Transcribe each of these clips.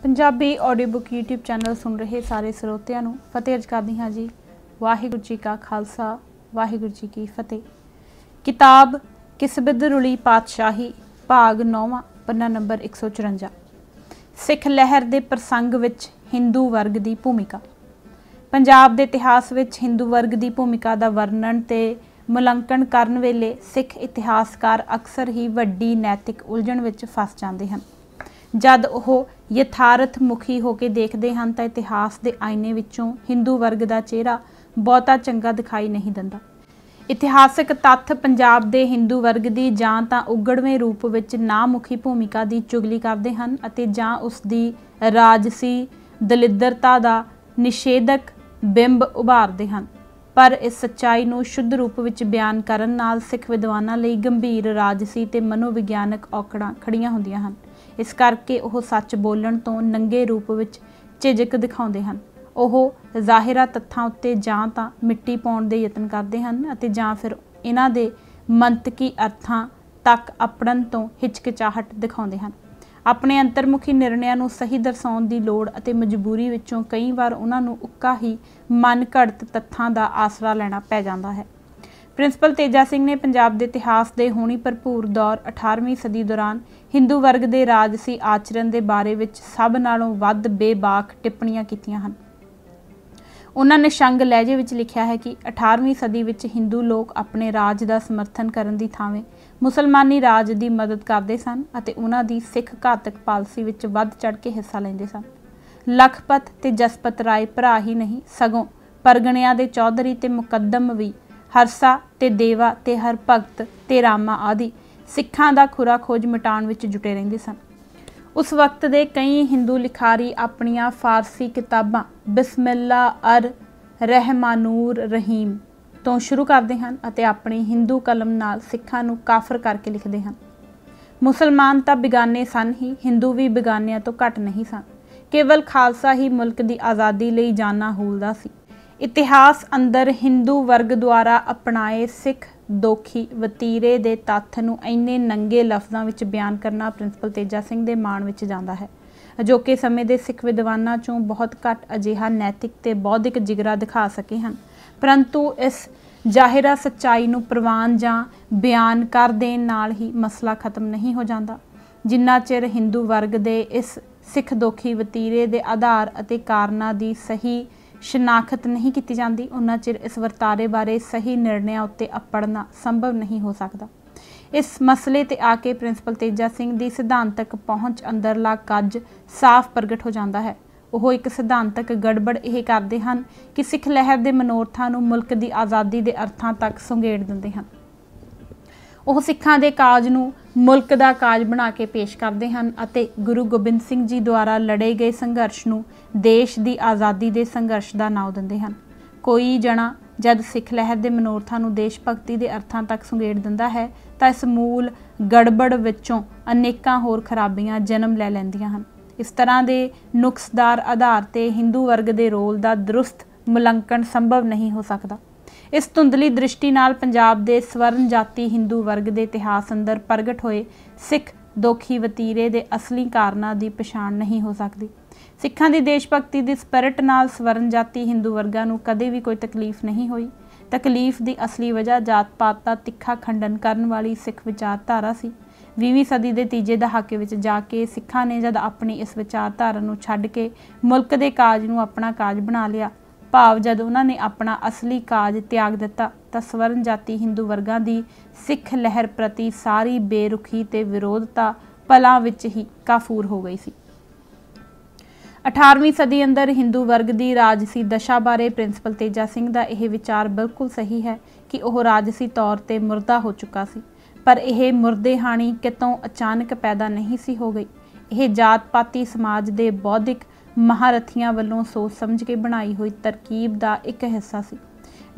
Punjabi audio book YouTube channel सुन रहे सारे ਸਰੋਤਿਆਂ ਨੂੰ फतेह अर्ज करदी हाँ जी। वाहिगुरू जी का खालसा वाहिगुरू जी की फतेह। किताब किसबिद रुली पातशाही भाग 9वां पन्ना नंबर 154। सिख लहर के प्रसंग विच हिंदू वर्ग की भूमिका। पंजाब के इतिहास विच हिंदू वर्ग की भूमिका का वर्णन ते मुलंकन करन वेले सिख इतिहासकार अक्सर ही वड्डी नैतिक उलझन विच फस जाते हैं। जद ਉਹ यथार्थ मुखी होकर देखते हैं तो इतिहास के आईने विचों हिंदू वर्ग का चेहरा बहुता चंगा दिखाई नहीं दिंदा। इतिहासक तत्थ पंजाब के हिंदू वर्ग की जां तां उगड़वें रूप विच नामुखी भूमिका की चुगली करते हैं अते जां उसकी राजसी दलिद्रता का निषेधक बिंब उभारते हैं। पर इस सच्चाई नूं शुद्ध रूप विच बयान करन नाल सिख विद्वानां लई गंभीर राजसी ते मनोविग्यानक औकड़ां खड़ियां हुंदियां हन। इस करके वह सच बोलण तो नंगे रूप विच झिझक दिखाउंदे हन। वह ज़ाहिरा तत्थां उत्ते जां तां मिट्टी पाउण दे यतन करदे हन अते जां फिर इन्हां दे मंतकी अर्थां तक अपड़न तो हिचकिचाहट दिखाउंदे हन। अपने अंतरमुखी निर्णयां नूं सही दर्शाउण दी लोड़ अते मजबूरी विचों कई वार उन्हां नूं उक्का ही मन घड़त तत्थां दा आसरा लैना पै जांदा है। प्रिंसीपल तेजा सिंह ने पंजाब के इतिहास के होनी भरपूर दौर 18वीं सदी दौरान हिंदू वर्ग के राजसी आचरण के बारे विच सब नालों वध बेबाक टिप्पणियां कीतियां हन। उन्होंने निशंग लहजे विच लिखिया है कि 18वीं सदी विच हिंदू लोग अपने राज का समर्थन करन दी थावें मुसलमानी राज की मदद करते सन अते उन्हां दी सिख घातक पालसी विच वध चढ़ के हिस्सा लैंदे सन। लखपत ते जसपत राय भरा ही नहीं सगों परगणियां दे चौधरी ते मुकद्दम भी हरसा ते देवा ते हर भगत ते रामा आदि सिखां दा खुरा खोज मिटाण विच जुटे रहिंदे सन। उस वक्त दे कई हिंदू लिखारी अपनियां फारसी किताबां बिस्मिल्ला अर रहमानुर रहीम तो शुरू करते हैं अते अपनी हिंदू कलम नाल सिखां नूं काफर करके लिखते हैं। मुसलमान तां बेगाने सन ही, हिंदू भी बेगानियां तो घट नहीं सन। केवल खालसा ही मुल्क की आज़ादी लई जाना हूलदा सी। इतिहास अंदर हिंदू वर्ग द्वारा अपनाए सिख दोखी वतीरे दे तत्थ नूं इन्ने नंगे लफ्ज़ां विच बयान करना प्रिंसीपल तेजा सिंह दे माण विच जांदा है। अजोके समय दे सिख विद्वानां चों बहुत घट अजिहा नैतिक ते बौद्धिक जिगरा दिखा सके हन, परंतु इस जाहिरा सच्चाई नूं प्रवान जां बयान कर देण नाल ही मसला खत्म नहीं हो जांदा। जिन्ना चिर हिंदू वर्ग दे इस सिख दोखी वतीरे दे आधार अते कारनां दी सही शनाख्त नहीं की जाती उन्ना चिर इस वर्तारे बारे सही निर्णय उत्ते अपड़ना संभव नहीं हो सकता। इस मसले ते आके प्रिंसीपल तेजा सिंह की सिद्धांतक पहुँच अंदरला कज साफ प्रगट हो जाता है। वो एक सिद्धांतक गड़बड़ यह करते हैं कि सिख लहर के मनोरथां नूं मुल्क की आज़ादी के अर्थां तक सुंगेड़ दिंदे हैं। वह सिखां दे काज नूं मुल्क का काज बना के पेश करते हैं अते गुरु गोबिंद सिंह जी द्वारा लड़े गए संघर्ष नूं देश की आज़ादी के संघर्ष का नाम दिंदे हैं। कोई जना जब सिख लहर के मनोरथां नूं देश भगती के अर्थां तक सुंगेड़ दिंदा है तो इस मूल गड़बड़ विचों अनेकां होर खराबियां जन्म लै लैंदियां हन। इस तरह के नुक्सदार आधार ते हिंदू वर्ग के रोल का दुरुस्त मुलंकन संभव नहीं हो सकता। इस धुंधली दृष्टि नाल पंजाब के स्वर्ण जाति हिंदू वर्ग के इतिहास अंदर प्रगट होए सिख दोखी वतीरे के असली कारणों की पछाण नहीं हो सकती। सिखां की देशभक्ति की स्पिरिट नाल स्वर्ण जाति हिंदू वर्गां नूं कदे भी कोई तकलीफ नहीं हुई। तकलीफ की असली वजह जात पात का तिखा खंडन करन वाली सिख विचारधारा सी। 20वीं सदी के तीजे दहाके विच जाके सिखां ने जद अपनी इस विचारधारा नूं छड्ड के मुल्क के काज नूं अपना काज बना लिया, भाव जद उन्होंने अपना असली काज त्याग दिता तो स्वर्ण जाति हिंदू वर्गां की सिख लहर प्रति सारी बेरुखी ते विरोधता पलां विच ही काफूर हो गई सी। 18वीं सदी अंदर हिंदू वर्ग की राजसी दशा बारे प्रिंसीपल तेजा सिंह का यह विचार बिल्कुल सही है कि वह राजसी तौर पर मुर्दा हो चुका सी, पर यह मुर्दे हाणी कितों अचानक पैदा नहीं सी हो गई। यह जात पाती समाज के बौद्धिक महारथियां वालों सोच समझ के बनाई हुई तरकीब का एक हिस्सा सी।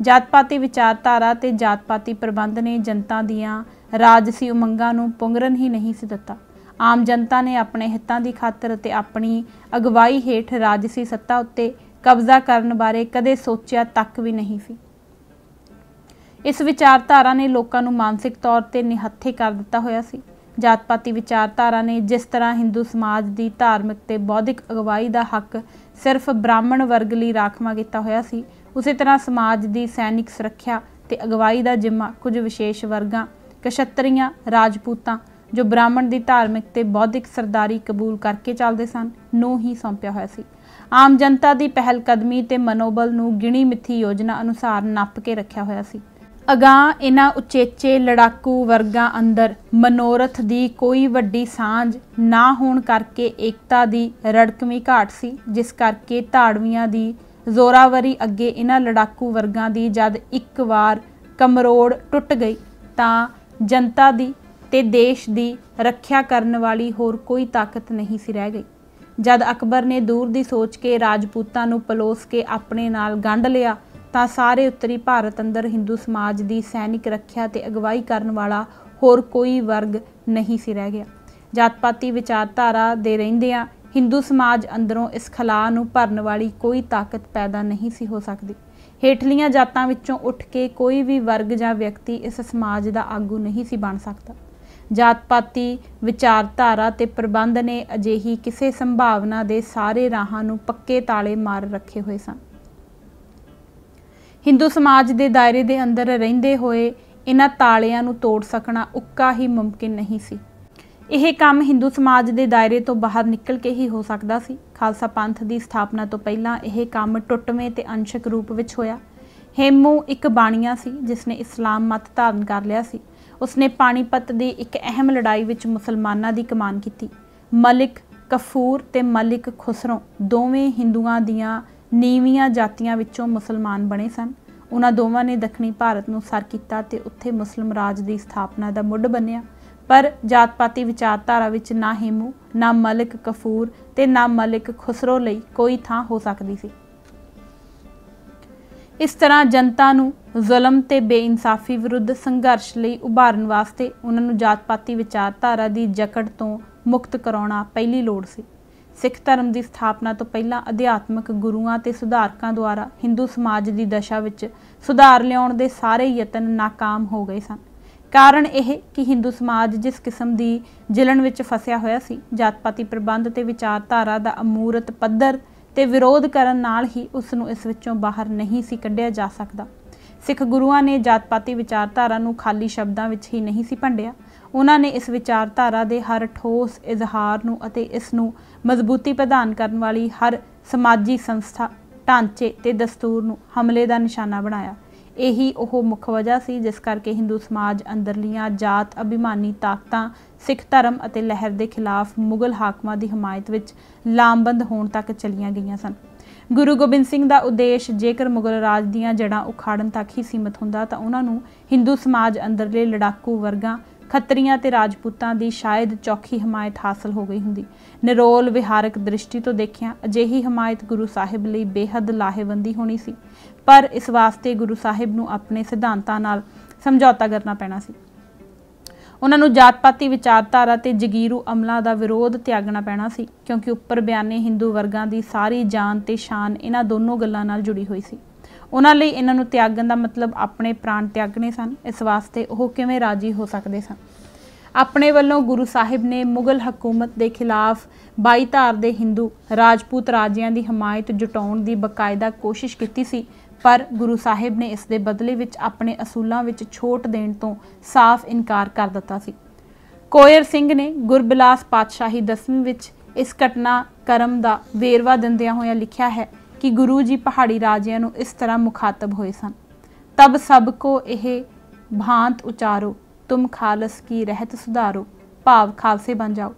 जात पाती विचारधारा ते जात पाती प्रबंध ने जनता दियां राजसी उमंगां नूं पुंगरन ही नहीं सी दिता। आम जनता ने अपने हितां की खातर ते अपनी अगवाई हेठ राजसी सत्ता उत्ते कब्जा करन बारे कदे सोचिया तक भी नहीं सी। इस विचारधारा ने लोकां नूं मानसिक तौर पर निहत्थे कर दिता होया सी। जात पाती विचारधारा ने जिस तरह हिंदू समाज की धार्मिक ते बौद्धिक अगवाई का हक सिर्फ ब्राह्मण वर्ग लई राखवा किया होया सी, उसी तरह समाज की सैनिक सुरक्षा ते अगवाई का जिम्मा कुछ विशेष वर्गां कछत्रियां राजपूतां जो ब्राह्मण की धार्मिक ते बौद्धिक सरदारी कबूल करके चलते सन नूं ही सौंपिया होया सी। आम जनता की पहलकदमी ते मनोबल नूं गिणी मिथी योजना अनुसार नप के रखिया होया सी। अगां इन्हां उचेचे लड़ाकू वर्गां अंदर मनोरथ की कोई वड्डी सांझ ना होण करके एकता की रड़कवीं घाट सी, जिस करके धाड़वियां की जोरावरी अगे इन्हां लड़ाकू वर्गां की जद एक वार कमरोड़ टुट गई तां जनता की ते देश की रखिया करने वाली होर कोई ताकत नहीं सी रह गई। जद अकबर ने दूर की सोच के राजपूतां नूं पलोस के अपने नाल गंढ लिया तां सारे उत्तरी भारत अंदर हिंदू समाज की सैनिक रखिया ते अगवाई करने वाला होर कोई वर्ग नहीं सी रह गया। जात पाती विचारधारा दे रहिंदियां हिंदू समाज अंदरों इस खलाह नूं भरन वाली कोई ताकत पैदा नहीं सी हो सकती। हेठलियां जातां विचों उठ के कोई भी वर्ग जां व्यक्ति इस समाज का आगू नहीं सी बन सकता। जात पाती विचारधारा ते प्रबंध ने अजिही किसी संभावना दे सारे राहां नूं पक्के ताले मार रखे हुए सन। हिंदू समाज के दायरे दे अंदर रहिंदे होए इन्हां तालियां नूं तोड़ सकना उक्का ही मुमकिन नहीं सी। यह काम हिंदू समाज के दायरे तो बाहर निकल के ही हो सकता सी। खालसा पंथ की स्थापना तो पहला यह काम टुटवें ते अंशक रूप विच होया। हेमू एक बाणिया सी जिसने इस्लाम मत धारण कर लिया सी। उसने पानीपत की एक अहम लड़ाई विच मुसलमानां की कमान की। मलिक कफूर ते मलिक खुसरो दोवें हिंदुआं दियां नीवियां जातियां विचों मुसलमान बने सन। उन्हां दोवां ने दक्षिणी भारत नूं सर कीता ते उत्थे मुस्लिम राज की स्थापना का मुੱਢ बन्निया। पर जात पाती विचारधारा विच ना हेमू ना मलिक कफूर ते ना मलिक खुसरो लई कोई थां हो सकती सी। इस तरह जनता नूं जुल्म ते बेइंसाफी विरुद्ध संघर्ष लई उभारन वास्ते उन्हां नूं जात पाती विचारधारा की जकड़ तो मुक्त कराउणा पहली लोड़ सी। सिख धर्म की स्थापना तो पहला अध्यात्मक गुरुआं ते सुधारकां द्वारा हिंदू समाज की दशा विच सुधार लियाउण दे सारे यतन नाकाम हो गए सन। कारण यह कि हिंदू समाज जिस किस्म की जिलण विच फसिया होया सी, जात पाती प्रबंध ते विचारधारा का अमूरत पद्धर ते विरोध करन नाल ही उसनूं इस विचों बाहर नहीं सी कढ़िया जा सकदा। सिख गुरुआं ने जात पाती विचारधारा नूं खाली शब्दां विच ही नहीं सी भंडिया। उन्हां ने इस विचारधारा दे हर ठोस इजहार नूं अते इस नूं मजबूती प्रदान करन वाली हर समाजी संस्था ढांचे ते दस्तूर नूं हमले का निशाना बनाया। यही वो मुख वजह सी जिस करके हिंदू समाज अंदरलियां जात अभिमानी ताकतां सिख धर्म अते लहर के खिलाफ मुगल हाकमां की हमायत विच लामबंद होण तक चलियां गईयां सन। गुरु गोबिंद सिंह का उद्देश जेकर मुगल राज दीयां जड़ां उखाड़न तक ही सीमित हुंदा तां उन्हां नूं हिंदू समाज अंदरले लड़ाकू वर्गां खत्रियां ते राजपूतां की शायद चौखी हमायत हासिल हो गई हुंदी। निरोल विहारक दृष्टि तो देखिया अजिही हमायत गुरु साहिब लई बेहद लाहेवंदी होनी सी, पर इस वास्ते गुरु साहिब नूं अपने सिद्धांतां नाल समझौता करना पैना सी। उन्हां नूं जात पाती विचारधारा ते जगीरू अमलों का विरोध त्यागना पैना सी, क्योंकि उपर बयाने हिंदू वर्गां की सारी जान ते शान इन्हां दोनों गल्लां नाल जुड़ी हुई सी। उन्हां लई इन्हां नूं त्यागण दा मतलब अपने प्राण त्यागने सन। इस वास्ते वो किवें राजी हो सकते सन। अपने वल्लों गुरु साहिब ने मुगल हकूमत के खिलाफ 22 धार दे हिंदू राजपूत राजियां की हमायत जुटाउण की बकायदा कोशिश की सी, पर गुरु साहिब ने इस दे बदले विच अपने असूलों विच छूट देण तो साफ इनकार कर दिता सी। कोयर सिंह ने गुरबिलास पातशाही 10वीं विच इस घटनाक्रम का वेरवा दिंदियां होया लिखिया है कि गुरु जी पहाड़ी राजियां नूं इस तरह मुखातब होए सन। तब सबको यह भांत उचारो, तुम खालस की रहत सुधारो, भाव खालसे बन जाओ।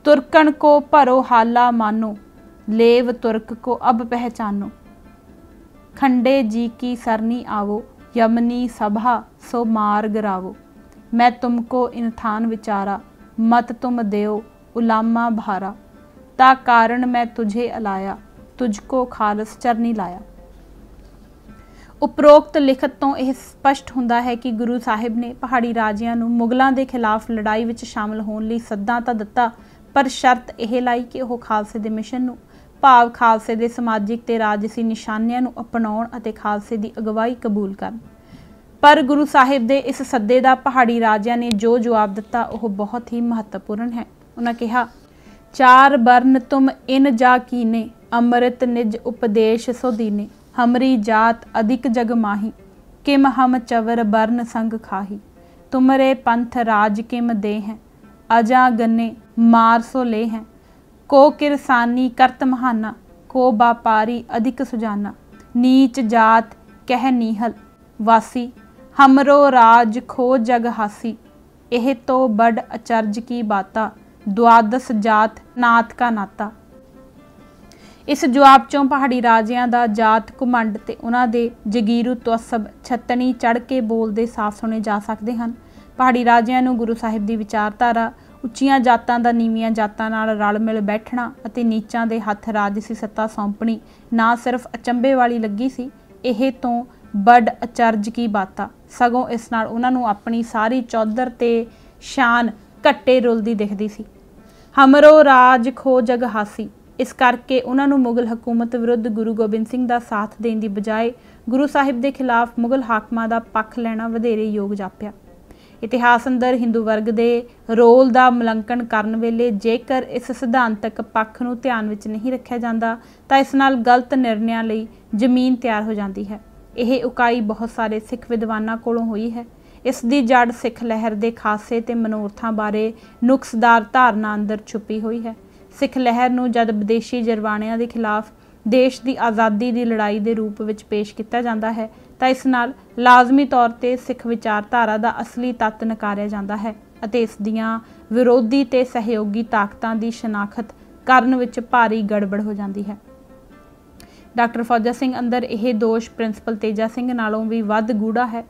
तुर्कन को भरो हाला मानो, लेव तुर्क को अब पहचानो। खंडे जी की सरनी आवो, यमनी सभा सो मार्ग रावो। मैं तुमको इनथान विचारा, मत तुम देओ उलामा भारा। ता कारण मैं तुझे अलाया, तुझको खालस चरनी लाया। उपरोक्त लिखत तो यह स्पष्ट हुंदा है कि गुरु साहिब ने पहाड़ी राजियां नूं मुगलों के खिलाफ लड़ाई विच शामिल होने लई सद्दा तां दिता, पर शर्त यह लाई कि वह खालसे दे मिशन नूं भाव खालसे दे समाजिक ते राजसी निशानियां नूं अपनाउण अते खालसे दी अगवाई कबूल करन। पर गुरु साहिब दे इस सद्दे दा पहाड़ी राजिਆਂ ने जो जवाब दिता वह बहुत ही महत्वपूर्ण है। उन्होंने कहा, चार बरन तुम इन जा कीने, अमृत निज उपदेश सो दीने, हमरी जात अधिक जग माही, किम हम चवर बरन संग खाही, तुमरे पंथ राज किम दे हैं, अजा गन्ने मार सो ले हैं, को किरसानी करत महाना, को व्यापारी अधिक सुजाना, नीच जात कह नीहल वासी, हमरो राज खो जग हासी, एह तो बड़ अचरज की बाता, द्वादश जात नात का नाता। इस जवाब चों पहाड़ी राजिਆਂ ਦਾ जात घुमंड ते उन्हां दे जगीरू तवसब छत्तनी चढ़ के बोलते साफ सुने जा सकते हैं। पहाड़ी राजिਆਂ ਨੂੰ गुरु साहिब की विचारधारा ਉੱਚੀਆਂ ਜਾਤਾਂ ਦਾ ਨੀਵੀਆਂ ਜਾਤਾਂ ਨਾਲ ਰਲ ਮਿਲ ਬੈਠਣਾ ਅਤੇ ਨੀਚਾਂ ਦੇ ਹੱਥ ਰਾਜਸੀ ਸੱਤਾ ਸੌਂਪਣੀ ਨਾ ਸਿਰਫ ਅਚੰਭੇ ਵਾਲੀ ਲੱਗੀ ਸੀ, ਇਹ ਤੋਂ बड़ अचरज की बाता, सगों इस नाल उन्हां नूं अपनी सारी चौधर ते शान घट्टे रुलदी दिखदी सी। हमरो राज खो जग हासी, इस करके उन्हां नूं मुगल हुकूमत विरुद्ध गुरु गोबिंद सिंह दा साथ देण दी बजाय गुरु साहिब दे खिलाफ मुगल हाकमां दा पक्ष लैना वधेरे योग जापिया। इतिहास अंदर हिंदू वर्ग दे रोल दा मुलंकन करन वेले जेकर इस सिद्धांतक पक्ष नूं ध्यान विच नहीं रखिया जांदा तां इस नाल गलत निर्णयां लई जमीन तैयार हो जाती है। यह उकाई बहुत सारे सिख विद्वानां कोलों हुई है। इस दी जड़ सिख लहर के खासे ते मनोरथां बारे नुक्सदार धारना अंदर छुपी हुई है। सिख लहर नूं जद विदेशी जरवाणिਆਂ के खिलाफ देश की आज़ादी की लड़ाई के रूप में पेश किया जाता है तो इस नाल लाजमी तौर पर सिख विचारधारा का असली तत्त नकारिया जाता है अते इस दियां विरोधी ते सहयोगी ताकतां की शनाखत करन विच भारी गड़बड़ हो जाती है। डॉक्टर फौजा सिंह अंदर यह दोष प्रिंसीपल तेजा सिंह नालों भी वध गूढ़ा है।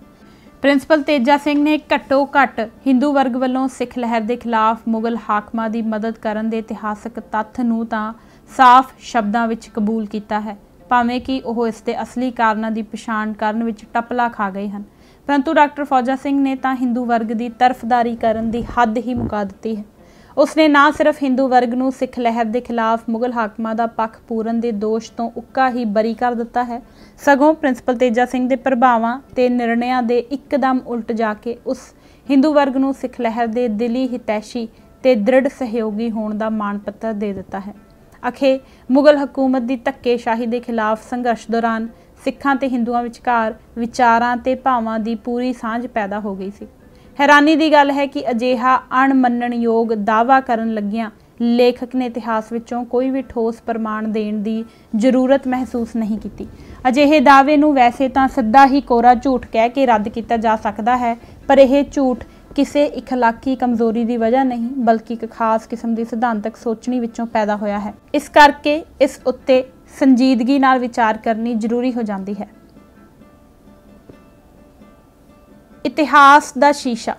प्रिंसीपल तेजा सिंह ने घट्टो घट्ट हिंदू वर्ग वालों सिख लहर के खिलाफ मुगल हाकमां की मदद करन दे इतिहासक तत्थ नूं तां साफ शब्दां विच कबूल किया है, भावें कि वह इसके असली कारणों की पछाण करन विच टपला खा गए हैं, परंतु डॉक्टर फौजा सिंह ने तां हिंदू वर्ग की तरफदारी करन दी हद ही मुका दी है। उसने ना सिर्फ हिंदू वर्ग नूं सिख लहर के खिलाफ मुगल हाकमां दा पक्ष पूरन के दोष तो उक्का ही बरी कर दिता है, सगों प्रिंसीपल तेजा सिंह के प्रभावां ते निर्णयां दे एकदम उल्ट जाके उस हिंदू वर्ग नूं सिख लहर के दिली हितैषी ते दृढ़ सहयोगी होने का मान पत्र दे दिता है। अखे मुगल हुकूमत की धक्केशाही के खिलाफ संघर्ष दौरान सिखां ते हिंदुआं विचकार विचारां ते भावां की पूरी सांझ पैदा हो गई सी। हैरानी की गल है कि अजिहा अणमन्नणयोग दावा करन लगियां लेखक ने इतिहास विचों कोई भी ठोस प्रमाण देण दी जरूरत महसूस नहीं की। अजिहे दावे नूं वैसे तां सिद्धा ही कोरा झूठ कह के रद्द किया जा सकता है, पर यह झूठ किसी इखलाकी कमजोरी की वजह नहीं बल्कि एक खास किस्म की सिद्धांतक सोचनी विचों पैदा होया है। इस करके इस उत्ते संजीदगी नाल विचार करनी जरूरी हो जाती है। इतिहास दा शीशा।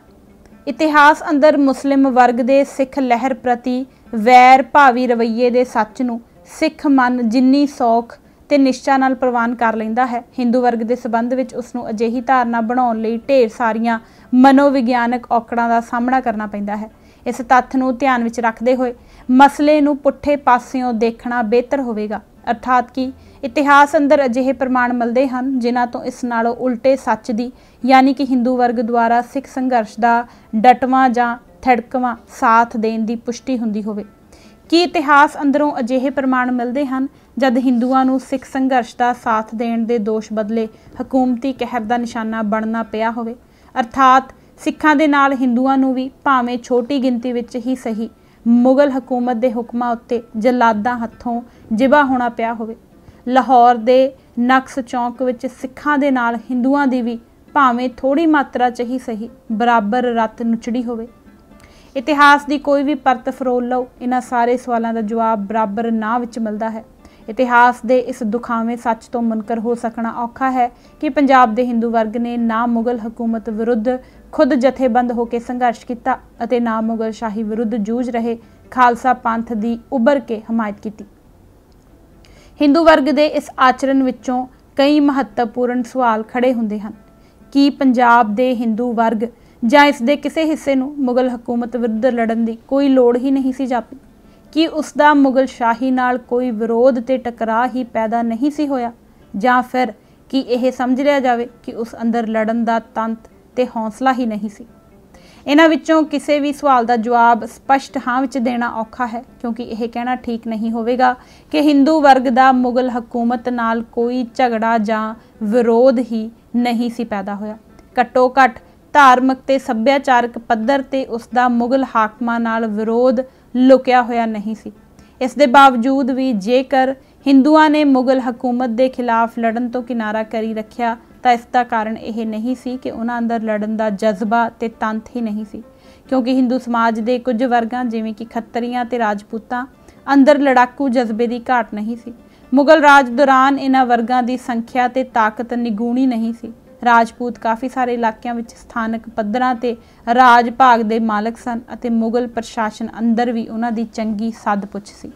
इतिहास अंदर मुस्लिम वर्ग दे सिख लहर प्रति वैर भावी रवैये दे सच नूं सिख मन जिन्नी सौख ते निश्चा नाल प्रवान कर लैंदा है, हिंदू वर्ग के संबंध विच उसनूं अजिही धारणा बनाउण लई ढेर सारियां मनोविग्यानक औकड़ां दा सामना करना पैंदा है। इस तत्थ नूं ध्यान विच रखदे होए मसले नूं पुट्ठे पासियों देखना बेहतर होवेगा, अर्थात कि इतिहास अंदर अजिहे प्रमाण मिलते हैं जिन्हां तो इस नालों उल्टे सच दी यानी कि हिंदू वर्ग द्वारा सिख संघर्ष का डटवां जां थिड़कवां साथ देण दी पुष्टि हुंदी होवे। कि इतिहास अंदरों अजिहे प्रमाण मिलते हैं जद हिंदुआं नूं सिख संघर्ष का साथ देण दे दोष बदले हकूमती कहर का निशाना बनना पिया होवे, अर्थात सिखां दे नाल हिंदुआं नूं भी भावें छोटी गिनती विच ही सही मुगल हुकूमत के हुक्मां उत्ते जलादां हत्थों जिबा होना पिया होवे। लाहौर के नक्स चौंक विच सिखां दे नाल हिंदुआं दी भी भावें थोड़ी मात्रा च ही सही बराबर रत नुचड़ी होवे। इतिहास की कोई भी परत फरोल लो, इन्हां सारे सवालों का जवाब बराबर ना विच मिलता है। इतिहास के इस दुखावें सच तो मुनकर हो सकना औखा है कि पंजाब के हिंदू वर्ग ने ना मुगल हुकूमत विरुद्ध खुद जथेबंद होकर संघर्ष किया और ना मुगल शाही विरुद्ध जूझ रहे खालसा पंथ की उभर के हमायत की। हिंदू वर्ग के इस आचरण विचों कई महत्वपूर्ण सवाल खड़े होंदे हन कि पंजाब के हिंदू वर्ग जां इस दे किसी हिस्से नूं मुगल हुकूमत विरुद्ध लड़न की कोई लोड़ ही नहीं सी जापी, कि उसका मुगल शाही नाल कोई विरोध ते टकराह ही पैदा नहीं सी होया, जां फिर कि यह समझ लिया जाए कि उस अंदर लड़न का तंत ते हौसला ही नहीं सी। इन्हां विचों किसी भी सवाल का जवाब स्पष्ट हाँ विच देना औखा है, क्योंकि यह कहना ठीक नहीं होवेगा कि हिंदू वर्ग का मुगल हकूमत नाल कोई झगड़ा जां विरोध ही नहीं सी पैदा होया। घट्टो घट्ट धार्मिक ते सभ्याचारक पद्धर ते उसका मुगल हाकमां नाल विरोध लुकिया होया नहीं सी। इस दे बावजूद भी जेकर हिंदुआं ने मुगल हकूमत के खिलाफ लड़न तो किनारा करी रखिया तो इसका कारण यह नहीं सी कि उन्हां अंदर लड़न का जज्बा ते तंत ही नहीं सी, क्योंकि हिंदू समाज के कुछ वर्गां जिवें कि खत्तरियां ते राजपूतां अंदर लड़ाकू जज्बे की घाट नहीं सी। मुगल राज दौरान इन्हां वर्गां की संख्या ते ताकत निगूणी नहीं सी। राजपूत काफ़ी सारे इलाकों में स्थानक पद्धरां ते राज भाग के मालक सन अते मुगल प्रशासन अंदर भी उन्हां दी चंगी सद पुछ सी।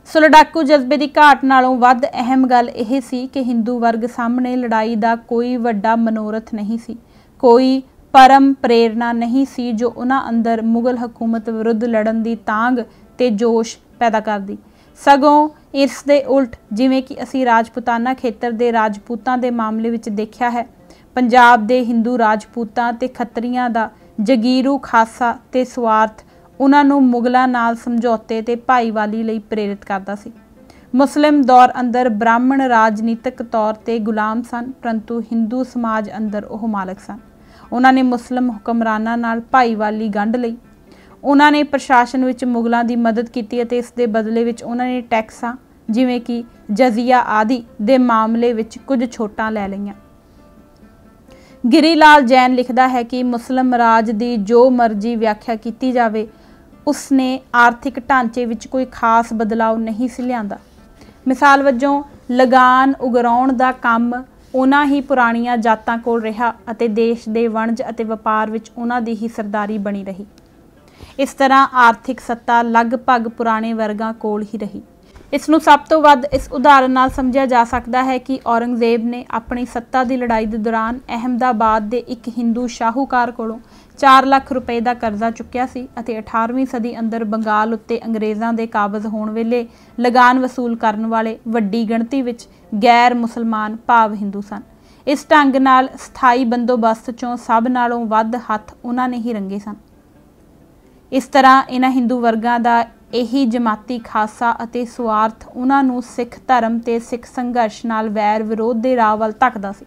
सो लड़ाकू जज्बे की घाट नालों वध अहम गल यह सी कि हिंदू वर्ग सामने लड़ाई का कोई वड्डा मनोरथ नहीं सी, कोई परम प्रेरणा नहीं सी जो उन्हां अंदर मुगल हकूमत विरुद्ध लड़न की तांग ते जोश पैदा करदी। सगों इस दे उल्ट जिवें कि असी राजपूताना खेतर के राजपूतां के मामले विच देखिया है, पंजाब के हिंदू राजपूतां ते खत्तरियां दा जगीरू खासा ते स्वार्थ उन्हां नूं मुगलां नाल समझौते ते भाईवाली लई प्रेरित करदा सी। मुस्लिम दौर अंदर ब्राह्मण राजनीतिक तौर ते गुलाम सन, परंतु हिंदू समाज अंदर वह मालक सन। उन्हां ने मुस्लिम हुक्मरानां नाल भाईवाली गंढ लई। उन्हां ने प्रशासन विच मुगलां दी मदद कीती अते इस दे बदले विच उन्हां ने टैक्सां जिवें कि जजिया आदि दे मामले विच कुछ छोटां लै लईआं। गिरीलाल जैन लिखदा है कि मुस्लिम राज की जो मर्जी व्याख्या की जाए उसने आर्थिक ढांचे विच कोई खास बदलाव नहीं सी लिआंदा। मिसाल वजों लगान उगराउण दा काम उन्हां ही पुराणियां जातां कोल रहा अते देश दे वणज अते वपार विच उन्हां दी ही सरदारी बनी रही। इस तरह आर्थिक सत्ता लगभग पुराने वर्गां कोल ही रही। इसनूं सब तो वध इस उदाहरण नाल समझिया जा सकता है कि औरंगजेब ने अपनी सत्ता की लड़ाई के दौरान अहमदाबाद के एक हिंदू शाहूकार कोलों 4 लाख रुपए का कर्जा चुक्या सी अते 18वीं सदी अंदर बंगाल उत्ते अंग्रेज़ां दे काबज़ होण वेले लगान वसूल करन वाले वड्डी गिणती विच गैर मुसलमान भाव हिंदू सन। इस ढंग नाल स्थाई बंदोबस्त चों सब नालों वध हत्थ उन्हां ने ही रंगे सन। इस तरह इन्हां हिंदू वर्गां दा यही जमाती खासा अते स्वार्थ उन्हां नूं सिख धर्म ते सिख संघर्ष नाल वैर विरोध दे राह वल धक्कदा सी।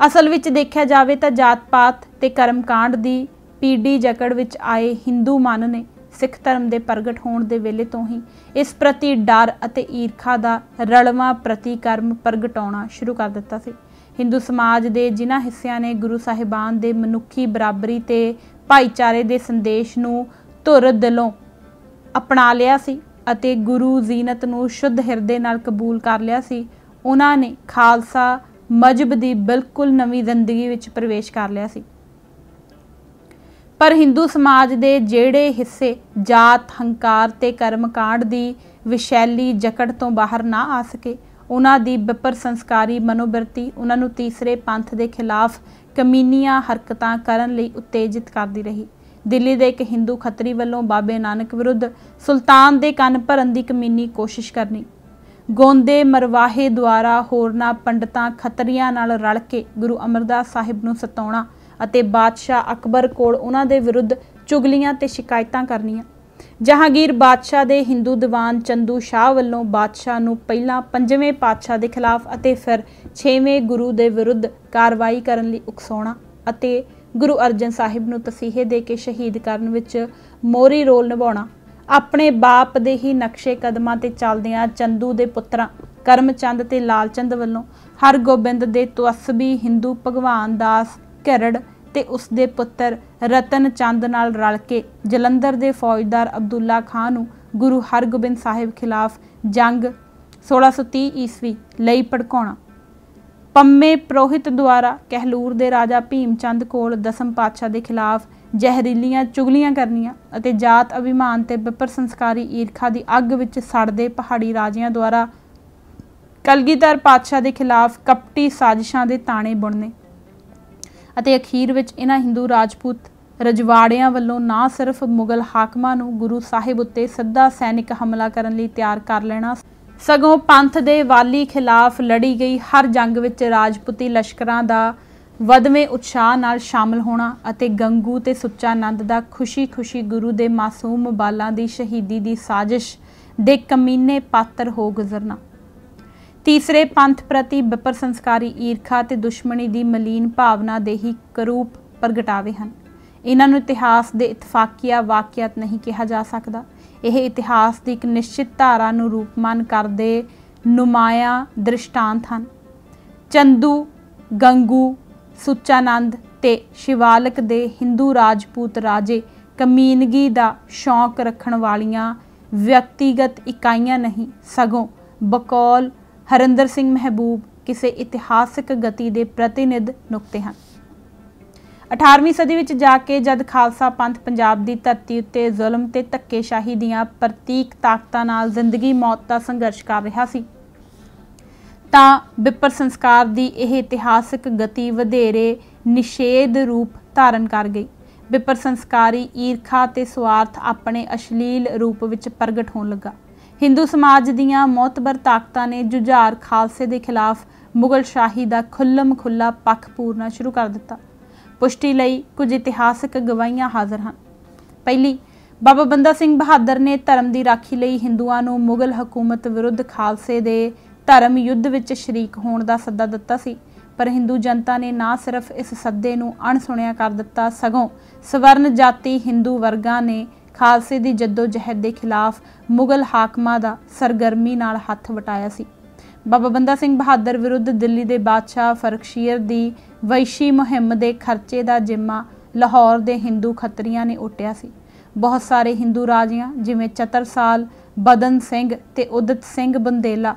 असल विच देखिया जावे तां जात पात ते कर्मकांड दी पीढ़ी जकड़ विच आए हिंदू मन ने सिख धर्म के प्रगट होण दे वेले तो ही इस प्रति डर अते ईरखा दा रलवां प्रतिकर्म प्रगटाउणा शुरू कर दिता सी। हिंदू समाज के जिन्हां हिस्सिਆਂ ने गुरु साहिबान दे मनुखी बराबरी ते भाईचारे दे संदेश नूं धुर दिलों अपना लिया सी अते गुरु जीनत नूं शुद्ध हिरदे नाल कबूल कर लिया सी, उन्हां ने खालसा मजहब की बिल्कुल नवीं जिंदगी विच प्रवेश कर लिया सी। पर हिंदू समाज के ਜਿਹੜੇ हिस्से जात हंकार ते कर्मकांड की विशैली जकड़ तो बाहर ना आ सके, उन्हां दी विपर संस्कारी मनोवृत्ति उन्हां नूं तीसरे पंथ के खिलाफ कमीनियां हरकतां करन लई उत्तेजित करदी रही। दिल्ली के एक हिंदू खत्तरी वालों बाबे नानक विरुद्ध सुल्तान के कन भरन की कमीनी कोशिश करनी, गोंदे मरवाहे द्वारा होरना पंडितां खत्तरियां नाल रल के गुरु अमरदास साहिब नूं सताउणा अते बादशाह अकबर कोल उन्हां दे विरुद्ध चुगलियां ते शिकायतां करनियां। जहांगीर बादशाह दे हिंदू दीवान चंदू शाह वालों बादशाह नूं पहिलां 5वें पातशाह के खिलाफ अते फिर 6वें गुरु के विरुद्ध कार्रवाई करन लई उकसाउणा अते गुरु अर्जन साहिब नूं तसीहे दे के शहीद करन विच मोहरी रोल निभाउणा। अपने बाप दे ही नक्शे कदमां ते चलदियां चंदू दे पुत्रां करमचंद ते लालचंद वालों हरगोबिंद दे तवस्बी हिंदू भगवान दास घिरड़ ते उसदे पुत्र रतन चंद नाल रल के जलंधर दे फौजदार अब्दुल्ला खां नूं गुरु हरगोबिंद साहिब खिलाफ जंग 1630 ईस्वी लई भड़काउणा। पंमे पुरोहित द्वारा कहलूर दे राजा भीम चंद कोल 10वें पातशाह के खिलाफ जहरीलियां चुगलियां करनियां अते जात अभिमान ते विपर संस्कारी ईरखा की अग विच सड़दे पहाड़ी राजियां द्वारा कलगीधर पातशाह के खिलाफ कपटी साजिशां दे ताणे बुनने अते अखीर विच इन्हां हिंदू राजपूत रजवाड़ियां वल्लों ना सिर्फ मुगल हाकमां नूं गुरु साहिब उत्ते सिद्धा सैनिक हमला करन लई तैयार कर लेना, सगों पंथ दे वाली खिलाफ लड़ी गई हर जंग विच राजपूती लश्करां दा वधवें उत्साह नाल शामिल होना अते गंगू ते सुच्चा नंद दा खुशी खुशी गुरु दे मासूम बालां दी शहीदी दी साजिश दे कमीने पात्र हो गुजरना। तीसरे पंथ प्रति विपर संस्कारी ईरखा ते दुश्मनी दी मलीन भावना दे ही करूप प्रगटावे हन। इन्हां नूं इतिहास दे इतफाकिया वाकियात नहीं कहा जा सकदा। यह इतिहास की एक निश्चित धारा नूं रूपमान करदे नुमाया दृष्टांत हन। चंदू, गंगू, सुच्चानंद ते शिवालक दे हिंदू राजपूत राजे कमीनगी दा शौक रखण वालियां व्यक्तिगत इकाइयां नहीं, सगों बकौल हरिंदर सिंह महबूब किसी इतिहासिक गति के प्रतिनिध नुकते हैं। 18वीं सदी विच जाके जद खालसा पंथ पंजाब की धरती उत्ते जुल्म ते धक्केशाही दीआं प्रतीक ताकतां नाल जिंदगी मौत का संघर्ष कर रहा सी तां विपर संस्कार की यह इतिहासिक गति वधेरे निषेध रूप धारण कर गई। विपर संस्कारी ईरखा ते स्वार्थ अपने अश्लील रूप विच प्रगट होण लगा। हिंदू समाज दीआं मोतबर ताकतां ने जुझार खालसे के खिलाफ मुगल शाही का खुल्लम खुल्ला पक्ष पूरना शुरू कर दिता। पुष्टि लई कुछ इतिहासिक गवाहियां हाज़र हैं। पहली, बाबा बंदा सिंह बहादुर ने धर्म की राखी लई हिंदुआं नूं मुगल हुकूमत विरुद्ध खालसे दे धर्म युद्ध विच शरीक होण दा सद्दा दिता सी, पर हिंदू जनता ने ना सिर्फ इस सद्दे नूं अणसुणिया कर दिता, सगों सवर्ण जाति हिंदू वर्गां ने खालसे की जद्दोजहद के खिलाफ मुगल हाकमां दा सरगर्मी नाल हत्थ वटाया सी। बाबा बंदा सिंह बहादुर विरुद्ध दिल्ली के बादशाह फरखशीर की वैशी मुहिम के खर्चे का जिम्मा लाहौर के हिंदू खत्रियां ने उटिया सी। बहुत सारे हिंदू राजियां जिमें चतरसाल, बदन सिंह ते उदित सिंह बुंदेला,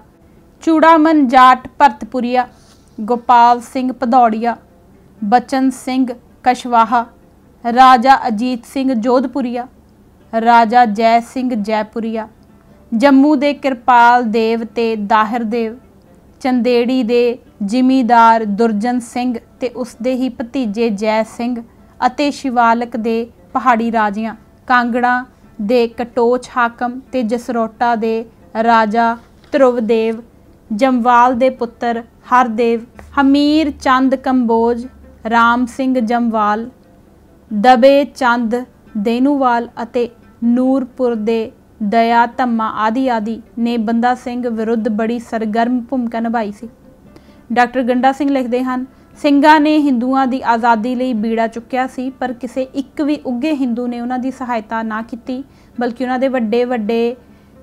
चूड़ामन जाट भरतपुरिया, गोपाल सिंह भदौड़िया, बचन सिंह कशवाहा, राजा अजीत सिंह जोधपुरिया, राजा जय सिंह जयपुरिया, जम्मू दे किरपाल देव ते दाहिर देव, चंदेड़ी दे जिमीदार दुर्जन सिंह ते उसदे ही भतीजे जय सिंह अते शिवालक दे पहाड़ी राजियां, कांगड़ा दे कटोच हाकम ते जसरोटा दे राजा ध्रुवदेव, जमवाल दे पुत्र हरदेव, हमीर चंद कंबोज, राम सिंह जमवाल, दबे चंद देनूवाल अते नूरपुर दे दया धम्मा आदि ने बंदा सिंह विरुद्ध बड़ी सरगर्म भूमिका निभाई सी। डॉक्टर गंडा सिंह लिखते हैं, ਸਿੰਘਾਂ ने हिंदुओं की आज़ादी ਲਈ बीड़ा चुक्या सी, पर किसी एक भी उगे हिंदू ने उन्हां दी सहायता ना की, बल्कि उन्हां दे वड्डे वड्डे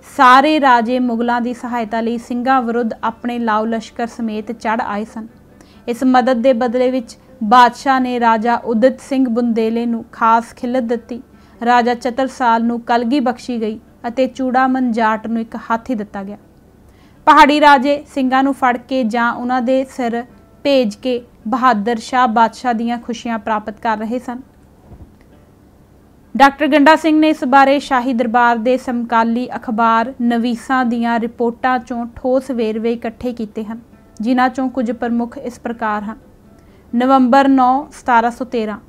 सारे राजे मुगलों की सहायता ਲਈ ਸਿੰਘਾਂ विरुद्ध अपने लाओ लश्कर समेत चढ़ आए सन। इस मदद के बदले विच बादशाह ने राजा उदित सिंह बुंदेले नूं खास खिलत दिती, राजा चतरसाल नूं कलगी बख्शी गई अते चूड़ामन जाट नूं एक हाथी दिता गया। पहाड़ी राजे ਸਿੰਘਾਂ नूं फड़ के जां उन्हां दे सिर भेज के बहादुर शाह बादशाह दीआं खुशियां प्राप्त कर रहे सन। डॉक्टर गंडा सिंह ने इस बारे शाही दरबार के समकाली अखबार नवीसां दीआं रिपोर्टां चों ठोस वेरवे इकट्ठे कीते हैं, जिन्हां चों कुछ प्रमुख इस प्रकार हैं। नवंबर 9, 1713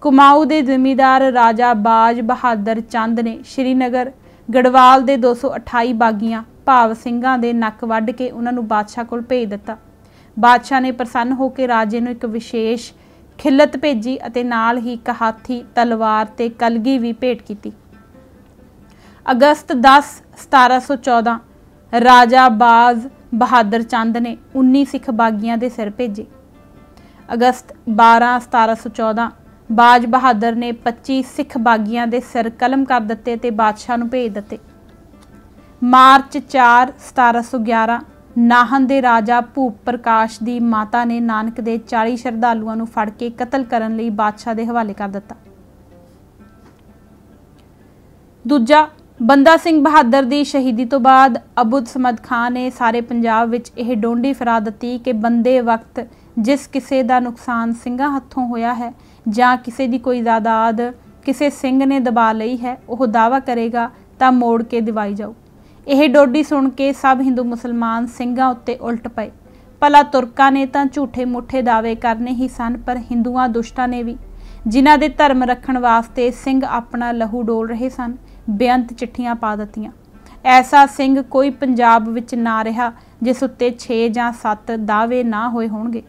कुमाऊं के जिमीदार राजा बाज बहादुर चंद ने श्रीनगर गढ़वाल के 228 बागियां भाव ਸਿੰਘਾਂ ਦੇ नक वढ़ के उन्होंने बादशाह को भेज दिता। बादशाह ने प्रसन्न होकर राजे नूं एक विशेष खिलत भेजी अते नाल ही एक हाथी, तलवार ते कलगी भी भेंट की। अगस्त 10, 1714 राजा बाज बहादुर चंद ने 19 सिख बागियां दे सिर भेजे। अगस्त 12, 1714 बाज बहादुर ने 25 सिख बागियां दे सिर कलम कर दिते ते बादशाह नूं भेज दिते। मार्च 4, 1711 नाहन दे राजा भूप प्रकाश दी माता ने नानक दे 40 श्रद्धालुओं नूं फड़ के कतल करन लई बादशाह दे हवाले कर दिता। दूजा, बंदा सिंह बहादुर दी शहीदी तो बाद अबुद समद खान ने सारे पंजाब विच यह डोंडी फरा दित्ती कि बंदे वक्त जिस किसे दा नुकसान ਸਿੰਘਾਂ हत्थों होया है जां किसे दी कोई जायदाद किसे सिंह ने दबा लई है, वह दावा करेगा तां मोड़ के दिवाई जाओ। यह डोडी सुन के सब हिंदू मुसलमान ਸਿੰਘਾਂ उत्ते उल्ट पए। भला तुरकां ने तां झूठे मुठे दावे करने ही सन, पर हिंदुआं दुष्टां ने भी, जिन्हां दे धर्म रखण वास्ते ਸਿੰਘ अपना लहू डोल रहे सन, बेअंत चिट्ठियां पा दित्तियां। ऐसा सिंह कोई पंजाब विच ना रहा जिस उत्ते 6 ਜਾਂ 7 दावे ना होए होणगे।